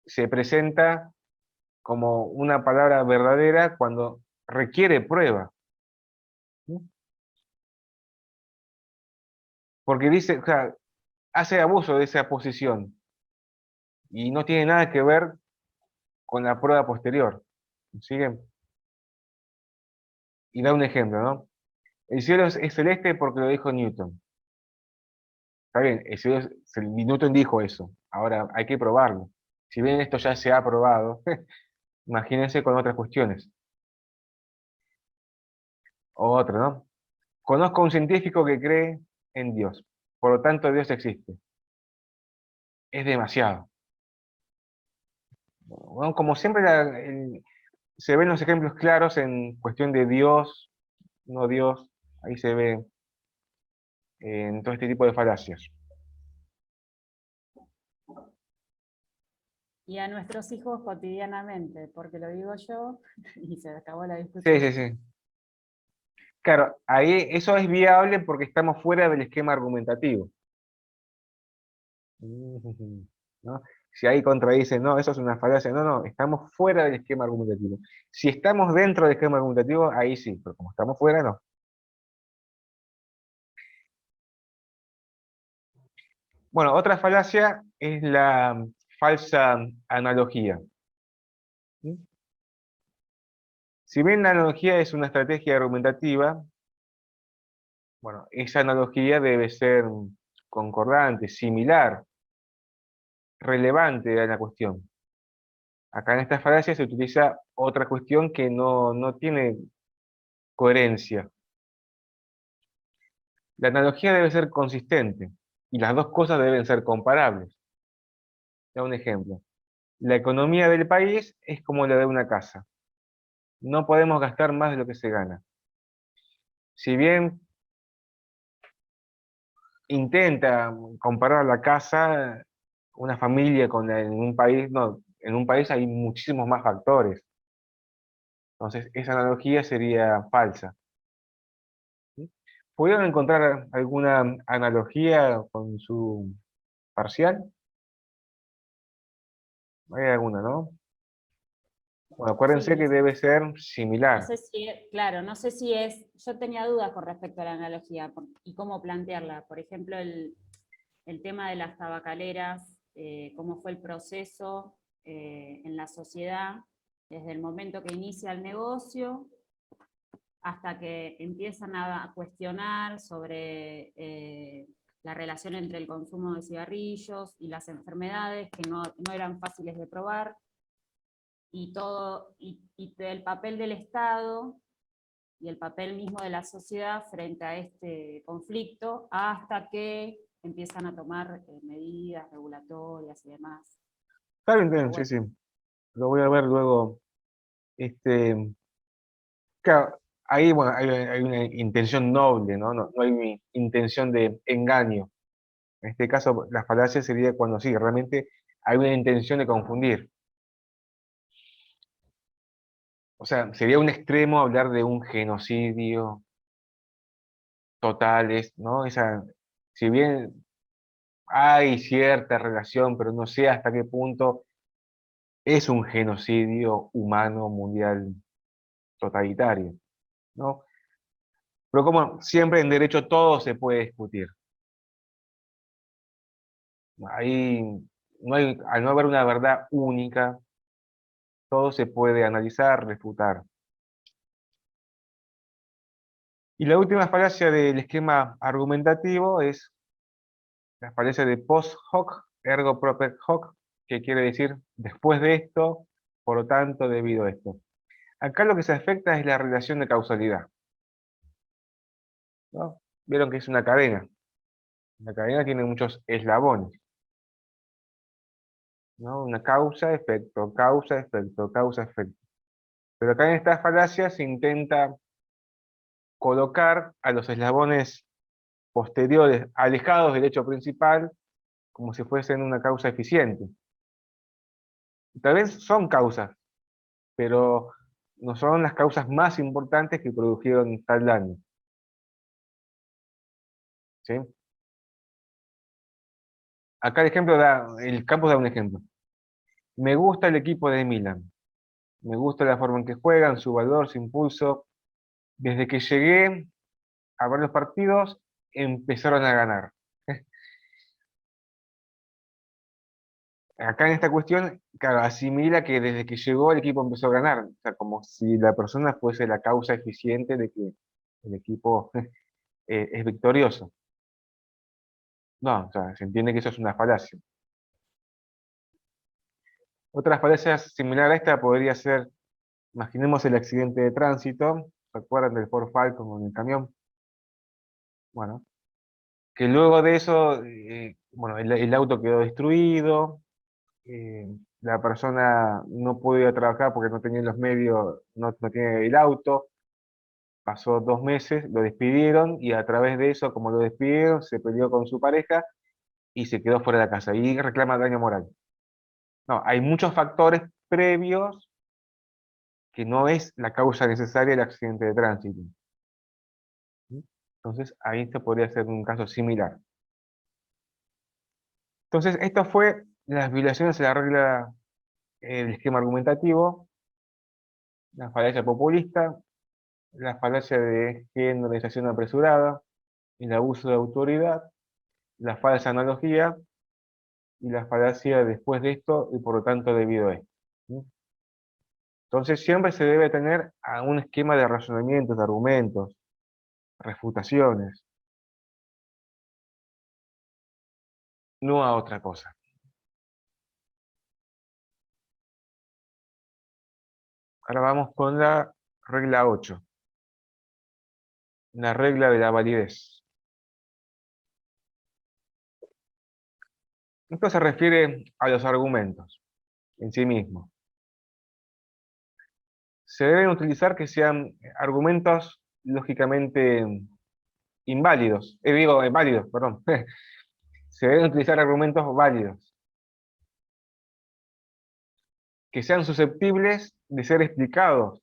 se presenta como una palabra verdadera cuando requiere prueba. ¿Sí? Porque dice, o sea, hace abuso de esa posición y no tiene nada que ver con la prueba posterior. ¿Siguen? Y da un ejemplo, ¿no? El cielo es celeste porque lo dijo Newton. Está bien, Newton dijo eso. Ahora hay que probarlo. Si bien esto ya se ha probado, imagínense con otras cuestiones. Otra, ¿no? Conozco a un científico que cree en Dios. Por lo tanto, Dios existe. Es demasiado. Bueno, como siempre, se ven los ejemplos claros en cuestión de Dios, no Dios. Ahí se ve en todo este tipo de falacias. Y a nuestros hijos cotidianamente, porque lo digo yo, y se acabó la Sí, discusión. sí, sí. Claro, ahí eso es viable porque estamos fuera del esquema argumentativo. ¿No? Si ahí contradicen, no, eso es una falacia, no, no, estamos fuera del esquema argumentativo. Si estamos dentro del esquema argumentativo, ahí sí, pero como estamos fuera, no. Bueno, otra falacia es la falsa analogía. ¿Sí? Si bien la analogía es una estrategia argumentativa, bueno, esa analogía debe ser concordante, similar, relevante a la cuestión. Acá en esta falacia se utiliza otra cuestión que no tiene coherencia. La analogía debe ser consistente y las dos cosas deben ser comparables. Da un ejemplo. La economía del país es como la de una casa. No podemos gastar más de lo que se gana. Si bien intenta comparar la casa, una familia con en un país, no, en un país hay muchísimos más factores. Entonces, esa analogía sería falsa. ¿Sí? ¿Pudieron encontrar alguna analogía con su parcial? Hay alguna, ¿no? Bueno, acuérdense Sí, que debe ser no similar. sé si es, claro, no sé si es, yo tenía dudas con respecto a la analogía y cómo plantearla. Por ejemplo, el tema de las tabacaleras, cómo fue el proceso en la sociedad, desde el momento que inicia el negocio hasta que empiezan a cuestionar sobre la relación entre el consumo de cigarrillos y las enfermedades que no eran fáciles de probar, y todo, y del papel del Estado y el papel mismo de la sociedad frente a este conflicto, hasta que empiezan a tomar medidas regulatorias y demás. Está bien, Pero sí, bueno, sí. Lo voy a ver luego. Este, claro, ahí bueno, hay una intención noble, ¿no? No hay una intención de engaño. En este caso, la falacia sería cuando sí, realmente hay una intención de confundir. O sea, sería un extremo hablar de un genocidio total, ¿no? Si bien hay cierta relación, pero no sé hasta qué punto es un genocidio humano mundial totalitario, ¿no? Pero como siempre en derecho todo se puede discutir. Ahí al no haber una verdad única, todo se puede analizar, refutar. Y la última falacia del esquema argumentativo es la falacia de post hoc, ergo propter hoc, que quiere decir después de esto, por lo tanto, debido a esto. Acá lo que se afecta es la relación de causalidad, ¿no? Vieron que es una cadena. La cadena tiene muchos eslabones, ¿no? Una causa, efecto, causa, efecto, causa, efecto. Pero acá en esta falacia se intenta colocar a los eslabones posteriores, alejados del hecho principal, como si fuesen una causa eficiente. Tal vez son causas, pero no son las causas más importantes que produjeron tal daño. ¿Sí? Acá el campo da un ejemplo. Me gusta el equipo de Milan, me gusta la forma en que juegan, su valor, su impulso. Desde que llegué a ver los partidos, empezaron a ganar. Acá en esta cuestión, claro, asimila que desde que llegó el equipo empezó a ganar. O sea, como si la persona fuese la causa eficiente de que el equipo es victorioso. No, o sea, se entiende que eso es una falacia. Otra falacia similar a esta podría ser, imaginemos el accidente de tránsito, ¿se acuerdan del Ford Falcon con el camión? Bueno, que luego de eso, bueno, el auto quedó destruido, eh, la persona no pudo ir a trabajar porque no tenía los medios, no tiene el auto, pasó 2 meses, lo despidieron y a través de eso, como lo despidieron, se peleó con su pareja y se quedó fuera de la casa y reclama daño moral. No, hay muchos factores previos que no es la causa necesaria del accidente de tránsito. ¿Sí? Entonces, ahí se podría ser un caso similar. Entonces, esto fue las violaciones a la regla del esquema argumentativo, la falacia populista, la falacia de generalización apresurada, el abuso de autoridad, la falsa analogía y la falacia después de esto y por lo tanto debido a esto. ¿Sí? Entonces siempre se debe tener a un esquema de razonamientos, de argumentos, refutaciones, no a otra cosa. Ahora vamos con la regla 8, la regla de la validez. Esto se refiere a los argumentos en sí mismos. Se deben utilizar que sean argumentos lógicamente inválidos, válidos, perdón. Se deben utilizar argumentos válidos, que sean susceptibles de ser explicados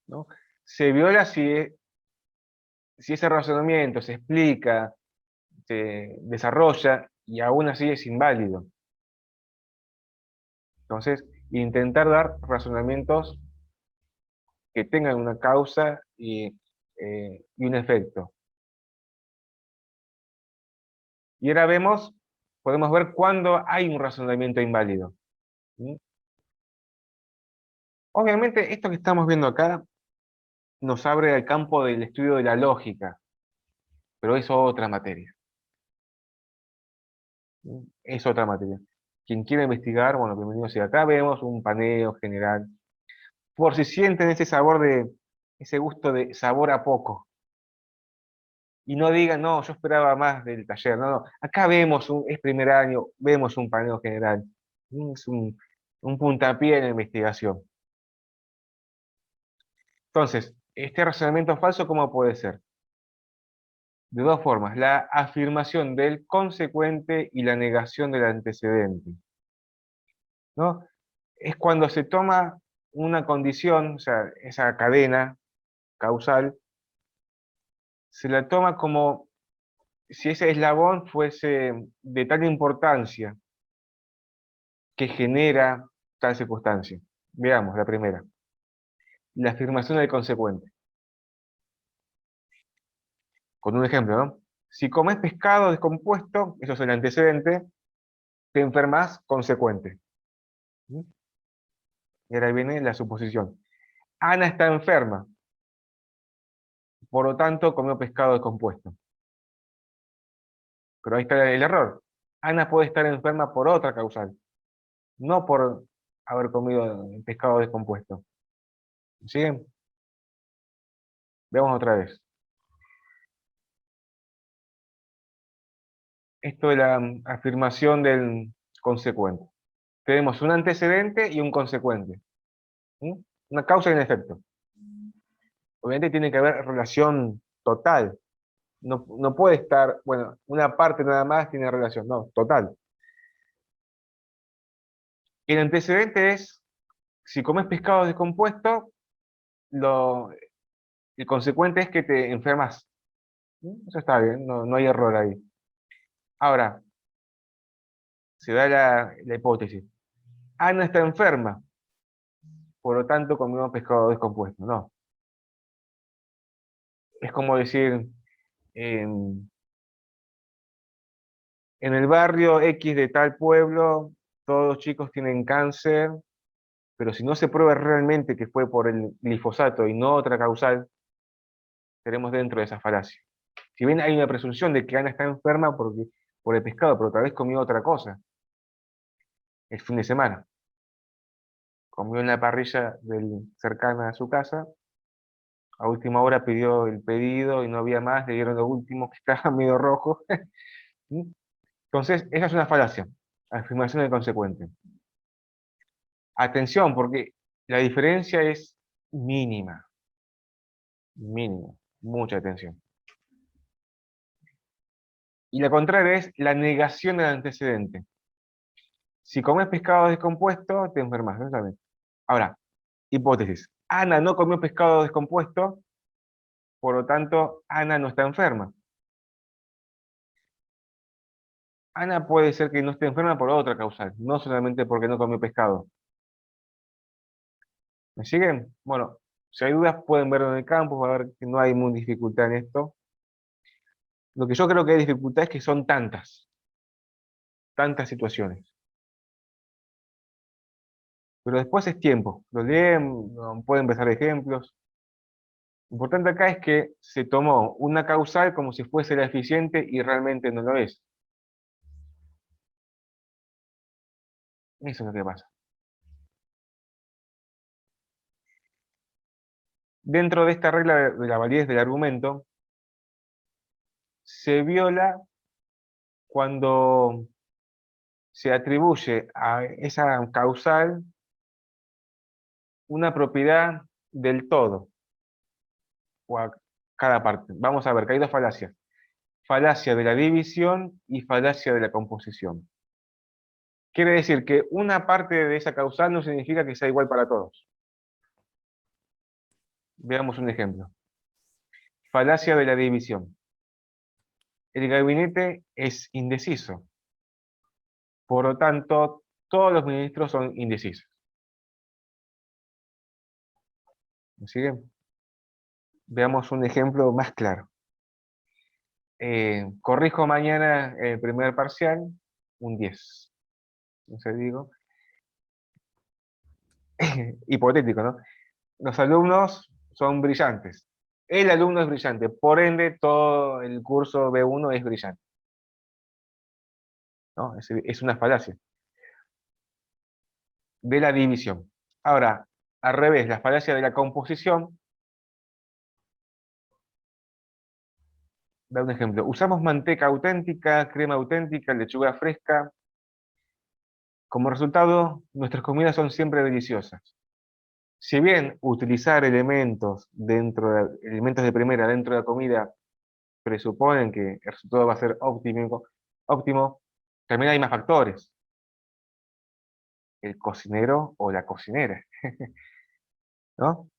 ¿no? Se viola si ese razonamiento se explica, se desarrolla y aún así es inválido. Entonces, intentar dar razonamientos que tengan una causa y un efecto. Y ahora podemos ver cuándo hay un razonamiento inválido. ¿Sí? Obviamente, esto que estamos viendo acá nos abre al campo del estudio de la lógica, pero es otra materia. ¿Sí? Es otra materia. Quien quiera investigar, bueno, bienvenido sea. Acá vemos un paneo general. Por si sienten ese gusto de sabor a poco. Y no digan, no, yo esperaba más del taller. No, no. Acá es primer año, vemos un paneo general. Es un puntapié en la investigación. Entonces, este razonamiento falso, ¿cómo puede ser? De dos formas, la afirmación del consecuente y la negación del antecedente. ¿No? Es cuando se toma una condición, o sea, esa cadena causal, se la toma como si ese eslabón fuese de tal importancia que genera tal circunstancia. Veamos la primera, la afirmación del consecuente. Con un ejemplo, ¿no? Si comes pescado descompuesto, eso es el antecedente, te enfermas consecuente. ¿Mm? Y ahora viene la suposición. Ana está enferma, por lo tanto comió pescado descompuesto. Pero ahí está el error. Ana puede estar enferma por otra causal, no por haber comido pescado descompuesto. ¿Siguen? Veamos otra vez. Esto de la afirmación del consecuente. Tenemos un antecedente y un consecuente. ¿Sí? Una causa y un efecto. Obviamente tiene que haber relación total. No puede estar, bueno, una parte nada más tiene relación, no, total. El antecedente es, si comes pescado descompuesto, el consecuente es que te enfermas. Eso está bien, no hay error ahí. Ahora, se da la hipótesis. Ana está enferma, por lo tanto comió pescado descompuesto. No. Es como decir, en el barrio X de tal pueblo, todos los chicos tienen cáncer, pero si no se prueba realmente que fue por el glifosato y no otra causal, estaremos dentro de esa falacia. Si bien hay una presunción de que Ana está enferma por el pescado, pero tal vez comió otra cosa, el fin de semana. Comió en la parrilla cercana a su casa, a última hora pidió el pedido y no había más, le dieron lo último que estaba medio rojo. Entonces, esa es una falacia, afirmación del consecuente. Atención, porque la diferencia es mínima, mínima, mucha atención. Y la contraria es la negación del antecedente. Si comes pescado descompuesto, te enfermas, ¿no sabes? Ahora, hipótesis. Ana no comió pescado descompuesto, por lo tanto, Ana no está enferma. Ana puede ser que no esté enferma por otra causal, no solamente porque no comió pescado. ¿Me siguen? Bueno, si hay dudas pueden verlo en el campo, va a ver que no hay mucha dificultad en esto. Lo que yo creo que hay dificultad es que son tantas situaciones. Pero después es tiempo. Lo leen, pueden empezar ejemplos. Lo importante acá es que se tomó una causal como si fuese la eficiente y realmente no lo es. Eso es lo que pasa. Dentro de esta regla de la validez del argumento, se viola cuando se atribuye a esa causal una propiedad del todo, o a cada parte. Vamos a ver que hay dos falacias. Falacia de la división y falacia de la composición. Quiere decir que una parte de esa causal no significa que sea igual para todos. Veamos un ejemplo. Falacia de la división. El gabinete es indeciso. Por lo tanto, todos los ministros son indecisos. ¿Me siguen? Veamos un ejemplo más claro. Corrijo mañana el primer parcial, un 10. No sé, digo. Hipotético, ¿no? Los alumnos son brillantes. El alumno es brillante, por ende todo el curso B1 es brillante. ¿No? Es una falacia de la división. Ahora, al revés, la falacia de la composición. Da un ejemplo. Usamos manteca auténtica, crema auténtica, lechuga fresca. Como resultado, nuestras comidas son siempre deliciosas. Si bien utilizar elementos elementos de primera dentro de la comida presuponen que el resultado va a ser óptimo, también hay más factores. El cocinero o la cocinera, ¿no?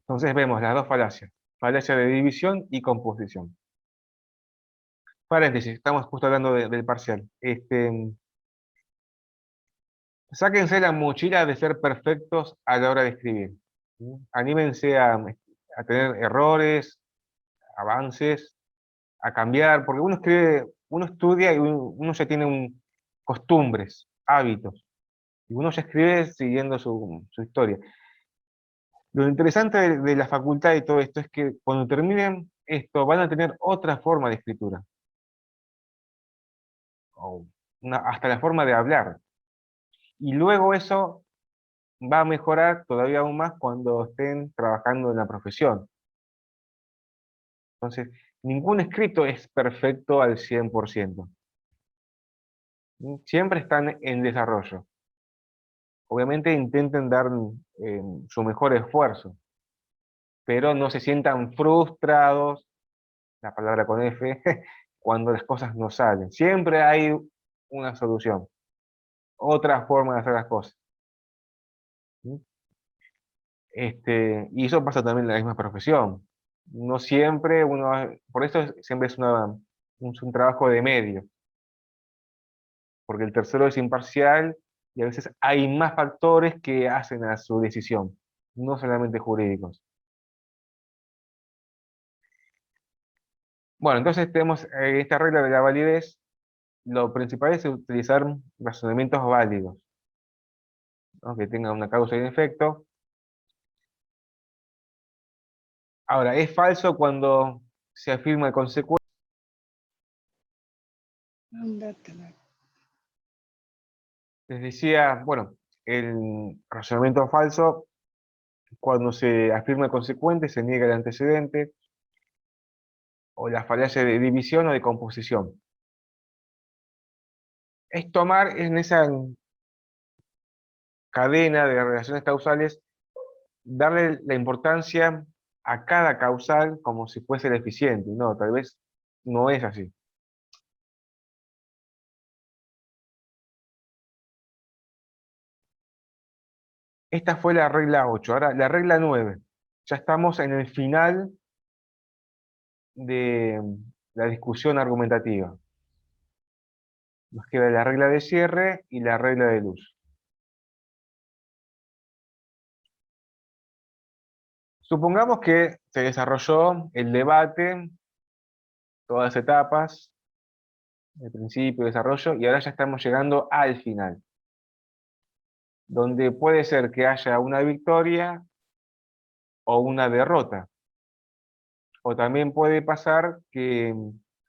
Entonces vemos las dos falacias. Falacia de división y composición. Paréntesis, estamos justo hablando del parcial. Sáquense la mochila de ser perfectos a la hora de escribir. ¿Sí? Anímense a tener errores, avances, a cambiar, porque uno escribe, uno estudia y uno ya tiene costumbres, hábitos, y uno ya escribe siguiendo su historia. Lo interesante de la facultad y todo esto es que cuando terminen esto van a tener otra forma de escritura, o hasta la forma de hablar. Y luego eso va a mejorar todavía aún más cuando estén trabajando en la profesión. Entonces, ningún escrito es perfecto al 100%. Siempre están en desarrollo. Obviamente intenten dar su mejor esfuerzo, pero no se sientan frustrados, la palabra con F, cuando las cosas no salen. Siempre hay una solución, otra forma de hacer las cosas. ¿Sí? Y eso pasa también en la misma profesión. No siempre por eso siempre es un trabajo de medio, porque el tercero es imparcial y a veces hay más factores que hacen a su decisión, no solamente jurídicos. Bueno, entonces tenemos esta regla de la validez. Lo principal es utilizar razonamientos válidos, ¿no? Que tengan una causa y un efecto. Ahora, es falso cuando se afirma consecuencia. Les decía, bueno, el razonamiento falso, cuando se afirma consecuente, se niega el antecedente, o la falacia de división o de composición. Es tomar en esa cadena de relaciones causales, darle la importancia a cada causal como si fuese el eficiente. No, tal vez no es así. Esta fue la regla 8. Ahora, la regla 9. Ya estamos en el final de la discusión argumentativa. Nos queda la regla de cierre y la regla de luz. Supongamos que se desarrolló el debate, todas las etapas, el principio, desarrollo, y ahora ya estamos llegando al final, donde puede ser que haya una victoria o una derrota. O también puede pasar que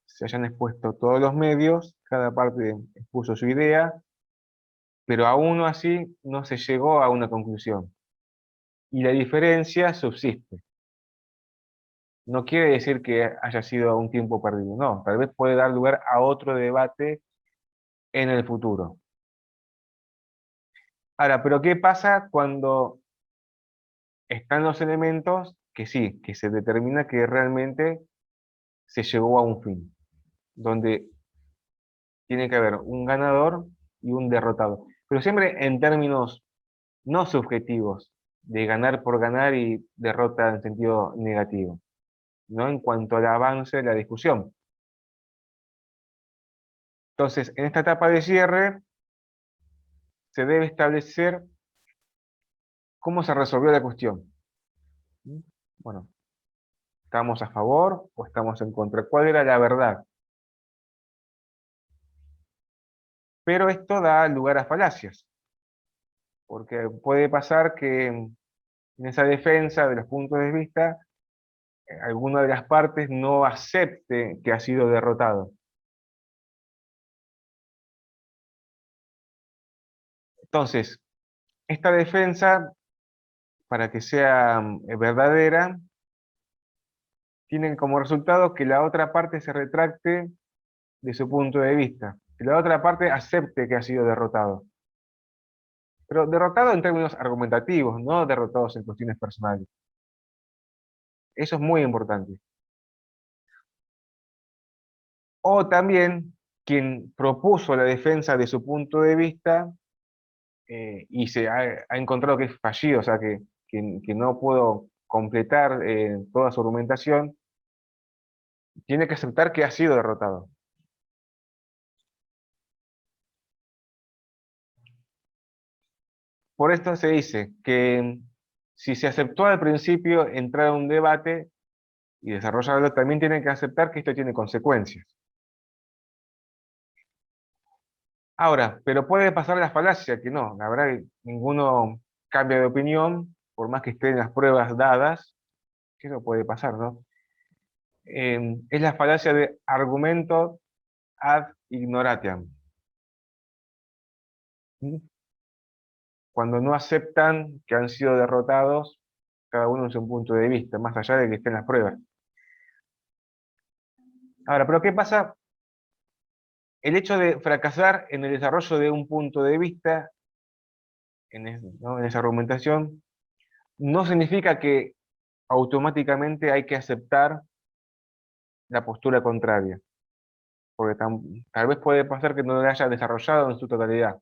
se hayan expuesto todos los medios, cada parte expuso su idea, pero aún así no se llegó a una conclusión. Y la diferencia subsiste. No quiere decir que haya sido un tiempo perdido, no, tal vez puede dar lugar a otro debate en el futuro. Ahora, pero ¿qué pasa cuando están los elementos que sí, que se determina que realmente se llegó a un fin, donde tiene que haber un ganador y un derrotado? Pero siempre en términos no subjetivos, de ganar por ganar y derrota en sentido negativo, ¿no? En cuanto al avance de la discusión. Entonces, en esta etapa de cierre, se debe establecer cómo se resolvió la cuestión. Bueno, ¿estamos a favor o estamos en contra? ¿Cuál era la verdad? Pero esto da lugar a falacias, porque puede pasar que en esa defensa de los puntos de vista, alguna de las partes no acepte que ha sido derrotado. Entonces, esta defensa, para que sea verdadera, tiene como resultado que la otra parte se retracte de su punto de vista, que la otra parte acepte que ha sido derrotado. Pero derrotado en términos argumentativos, no derrotados en cuestiones personales. Eso es muy importante. O también quien propuso la defensa de su punto de vista y se ha encontrado que es fallido, o sea, que no puedo completar toda su argumentación, tiene que aceptar que ha sido derrotado. Por esto se dice que si se aceptó al principio entrar a un debate y desarrollarlo, también tienen que aceptar que esto tiene consecuencias. Ahora, pero puede pasar la falacia, que no, la verdad que ninguno cambia de opinión, por más que estén las pruebas dadas, que eso puede pasar, ¿no? Es la falacia de argumento ad ignoratiam. ¿Mm? Cuando no aceptan que han sido derrotados, cada uno en su punto de vista, más allá de que estén las pruebas. Ahora, pero ¿qué pasa? El hecho de fracasar en el desarrollo de un punto de vista, ¿no? En esa argumentación, no significa que automáticamente hay que aceptar la postura contraria, porque tal vez puede pasar que no la haya desarrollado en su totalidad.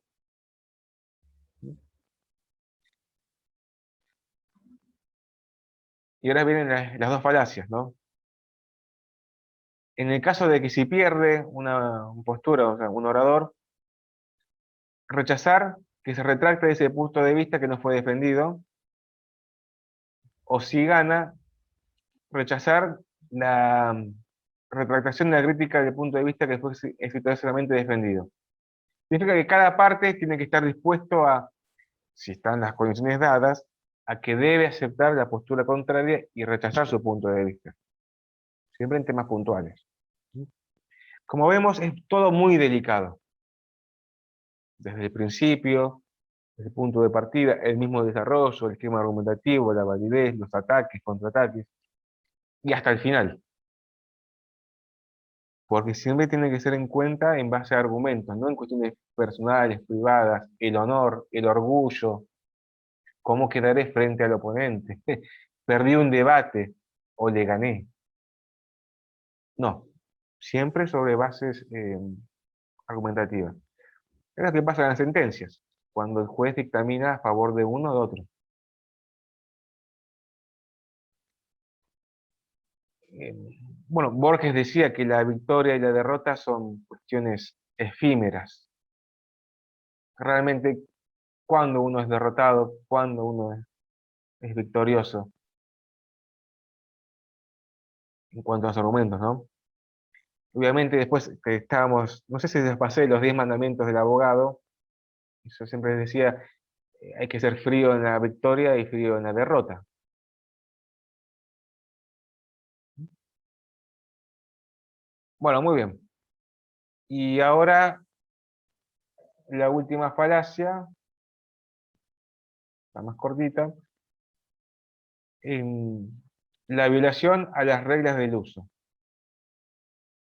Y ahora vienen las dos falacias, ¿no? En el caso de que si pierde una postura, o sea, un orador, rechazar que se retracte de ese punto de vista que no fue defendido, o si gana, rechazar la retractación de la crítica del punto de vista que fue exitosamente defendido. Significa que cada parte tiene que estar dispuesto a, si están las condiciones dadas, a que debe aceptar la postura contraria y rechazar su punto de vista. Siempre en temas puntuales. Como vemos, es todo muy delicado. Desde el principio, desde el punto de partida, el mismo desarrollo, el esquema argumentativo, la validez, los ataques, contraataques, y hasta el final. Porque siempre tiene que ser en cuenta en base a argumentos, no en cuestiones personales, privadas, el honor, el orgullo, cómo quedaré frente al oponente, perdí un debate o le gané. No, siempre sobre bases argumentativas. Es lo que pasa en las sentencias, cuando el juez dictamina a favor de uno o de otro. Eh, bueno, Borges decía que la victoria y la derrota son cuestiones efímeras. Realmente, cuando uno es derrotado, cuando uno es victorioso, en cuanto a los argumentos, ¿no? Obviamente después que estábamos, no sé si les pasé los 10 mandamientos del abogado, yo siempre decía, hay que ser frío en la victoria y frío en la derrota. Bueno, muy bien. Y ahora la última falacia, la más cortita, la violación a las reglas del uso,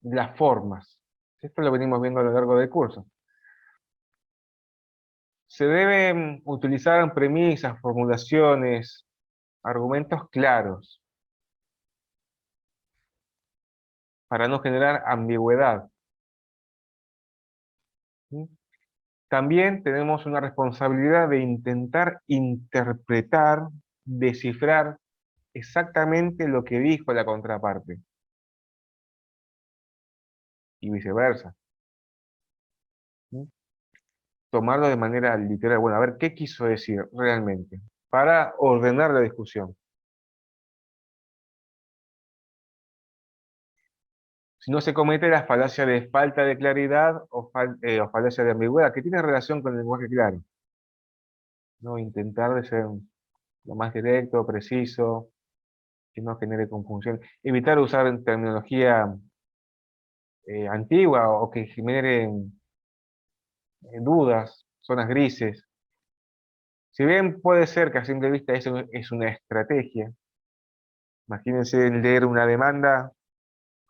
las formas. Esto lo venimos viendo a lo largo del curso. Se deben utilizar premisas, formulaciones, argumentos claros para no generar ambigüedad. ¿Sí? También tenemos una responsabilidad de intentar interpretar descifrar exactamente lo que dijo la contraparte, y viceversa. ¿Mm? Tomarlo de manera literal, bueno, a ver, ¿qué quiso decir realmente? Para ordenar la discusión. Si no se comete la falacia de falta de claridad o falacia de ambigüedad, que tiene relación con el lenguaje claro, ¿no? Intentar de ser lo más directo, preciso, que no genere confusión. Evitar usar terminología antigua o que genere dudas, zonas grises. Si bien puede ser que a simple vista eso es una estrategia, imagínense leer una demanda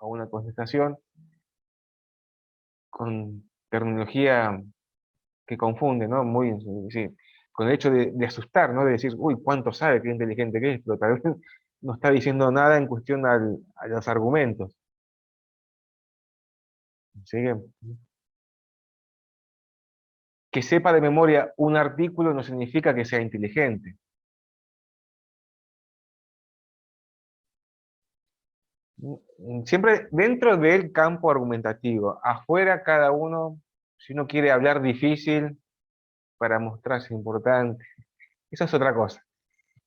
o una contestación con terminología que confunde, ¿no? Muy, sí, con el hecho de asustar, ¿no? De decir, uy, cuánto sabe, qué inteligente que es, pero tal vez no está diciendo nada en cuestión a los argumentos. Así que sepa de memoria un artículo no significa que sea inteligente. Siempre dentro del campo argumentativo, afuera cada uno, si uno quiere hablar difícil para mostrarse importante, eso es otra cosa.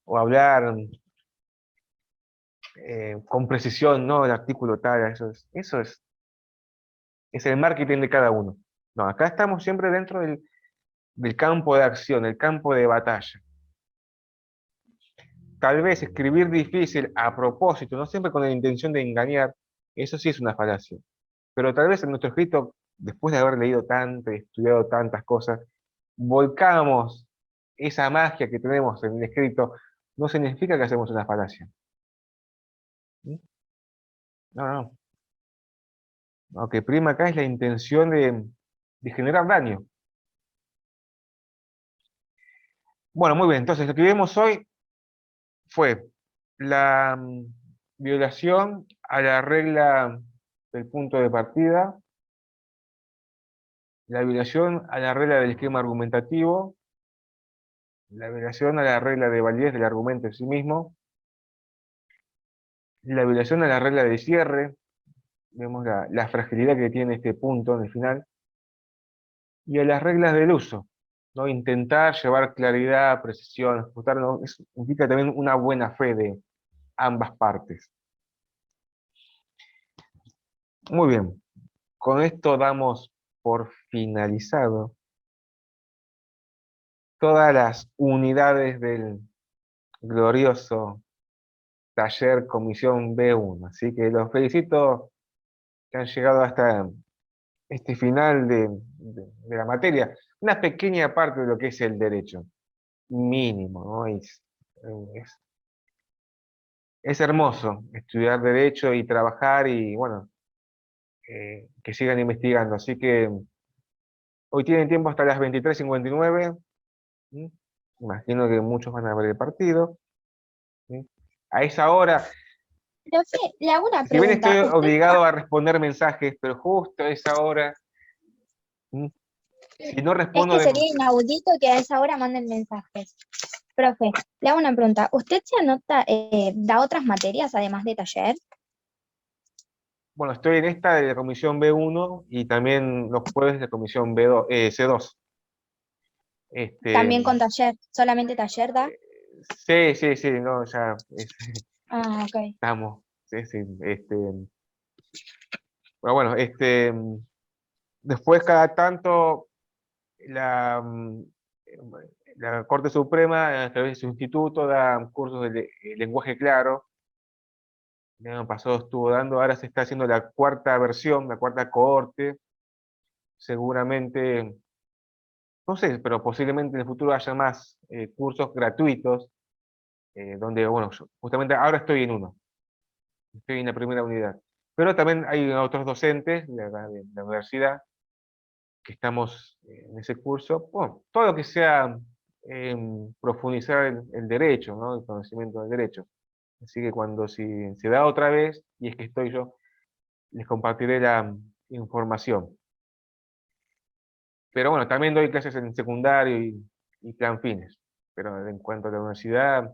O hablar con precisión, no el artículo tal, es el marketing de cada uno. No, acá estamos siempre dentro del campo de acción, el campo de batalla. Tal vez escribir difícil a propósito, no siempre con la intención de engañar, eso sí es una falacia. Pero tal vez en nuestro escrito, después de haber leído tanto y estudiado tantas cosas, volcamos esa magia que tenemos en el escrito, no significa que hacemos una falacia. ¿Mm? No, no. Lo que prima acá es la intención de generar daño. Bueno, muy bien, entonces lo que vimos hoy fue la violación a la regla del punto de partida, la violación a la regla del esquema argumentativo, la violación a la regla de validez del argumento en sí mismo, la violación a la regla de cierre, vemos la fragilidad que tiene este punto en el final, y a las reglas del uso, ¿no? Intentar llevar claridad, precisión, ajustar, ¿no? Eso implica también una buena fe de ambas partes. Muy bien, con esto damos por finalizado todas las unidades del glorioso taller Comisión B1. Así que los felicito que han llegado hasta este final de la materia. Una pequeña parte de lo que es el derecho, mínimo, ¿no? Es, es hermoso estudiar derecho y trabajar y, bueno, que sigan investigando. Así que hoy tienen tiempo hasta las 23:59. ¿Mm? Imagino que muchos van a ver el partido. ¿Sí? A esa hora, Profe, le hago una si bien estoy pregunta. obligado a responder mensajes, pero justo a esa hora, ¿mm? Si no Es respondo que de... sería inaudito que a esa hora manden mensajes. Profe, le hago una pregunta. ¿Usted se anota, da otras materias además de taller? Bueno, estoy en esta de la comisión B1 y también los jueves de la comisión B2, C2. Este, También con taller, solamente taller da. sí, sí, sí, no, ya Ah, ok. estamos. Sí, sí, pero bueno, después cada tanto la, la Corte Suprema, a través de su instituto, da cursos de lenguaje claro. El año pasado estuvo dando, ahora se está haciendo la cuarta versión, la cuarta cohorte. Seguramente, no sé, pero posiblemente en el futuro haya más cursos gratuitos, donde, bueno, justamente ahora estoy en uno, estoy en la primera unidad. Pero también hay otros docentes de la universidad que estamos en ese curso. Bueno, todo lo que sea profundizar el derecho, ¿no? El conocimiento del derecho. Así que cuando si se da otra vez, y es que estoy yo, les compartiré la información. Pero bueno, también doy clases en secundario y plan fines. Pero en cuanto a la universidad,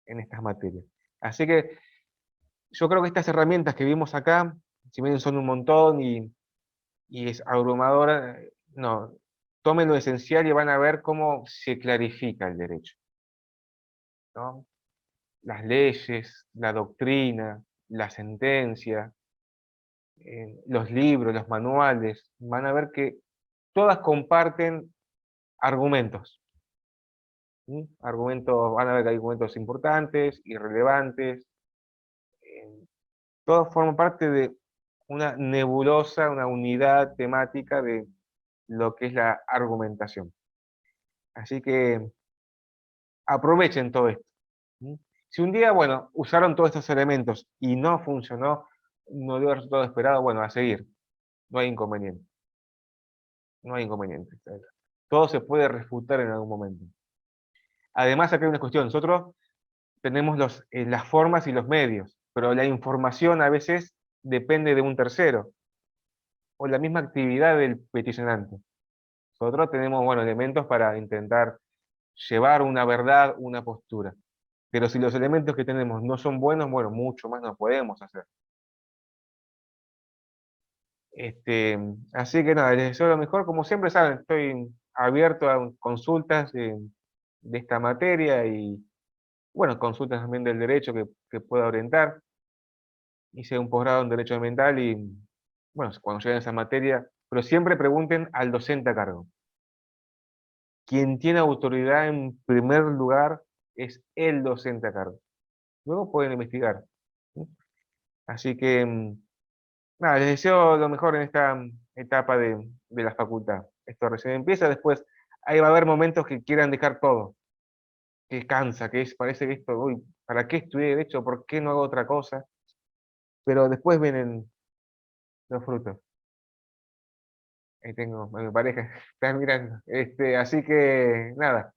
en estas materias. Así que yo creo que estas herramientas que vimos acá, si bien son un montón y es abrumadora, no, tomen lo esencial y van a ver cómo se clarifica el derecho, ¿no? Las leyes, la doctrina, la sentencia, los libros, los manuales, van a ver que todas comparten argumentos. ¿Sí? Argumentos, van a ver que hay argumentos importantes, irrelevantes, todos forman parte de una nebulosa, una unidad temática de lo que es la argumentación. Así que aprovechen todo esto. ¿Sí? Si un día, bueno, usaron todos estos elementos y no funcionó, no dio el resultado esperado, bueno, a seguir. No hay inconveniente. No hay inconveniente. Todo se puede refutar en algún momento. Además, acá hay una cuestión. Nosotros tenemos las formas y los medios, pero la información a veces depende de un tercero, o la misma actividad del peticionante. Nosotros tenemos, bueno, elementos para intentar llevar una verdad, una postura. Pero si los elementos que tenemos no son buenos, bueno, mucho más no podemos hacer. Así que nada, les deseo lo mejor. Como siempre saben, estoy abierto a consultas de esta materia y, bueno, consultas también del derecho que pueda orientar. Hice un posgrado en Derecho Ambiental y, bueno, cuando lleguen a esa materia, pero siempre pregunten al docente a cargo. Quien tiene autoridad en primer lugar es el docente a cargo. Luego pueden investigar. ¿Sí? Así que, nada, les deseo lo mejor en esta etapa de la facultad. Esto recién empieza, después ahí va a haber momentos que quieran dejar todo, que cansa, parece que esto, uy, ¿para qué estudié derecho? ¿Por qué no hago otra cosa? Pero después vienen los frutos. Ahí tengo a mi pareja, están mirando. Así que, nada,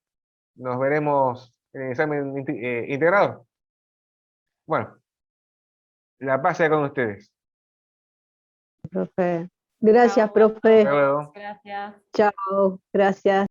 nos veremos en el examen integrador. Bueno, la paz sea con ustedes. Profe. Gracias, Chao, profe. Hasta luego. gracias. Chao, gracias.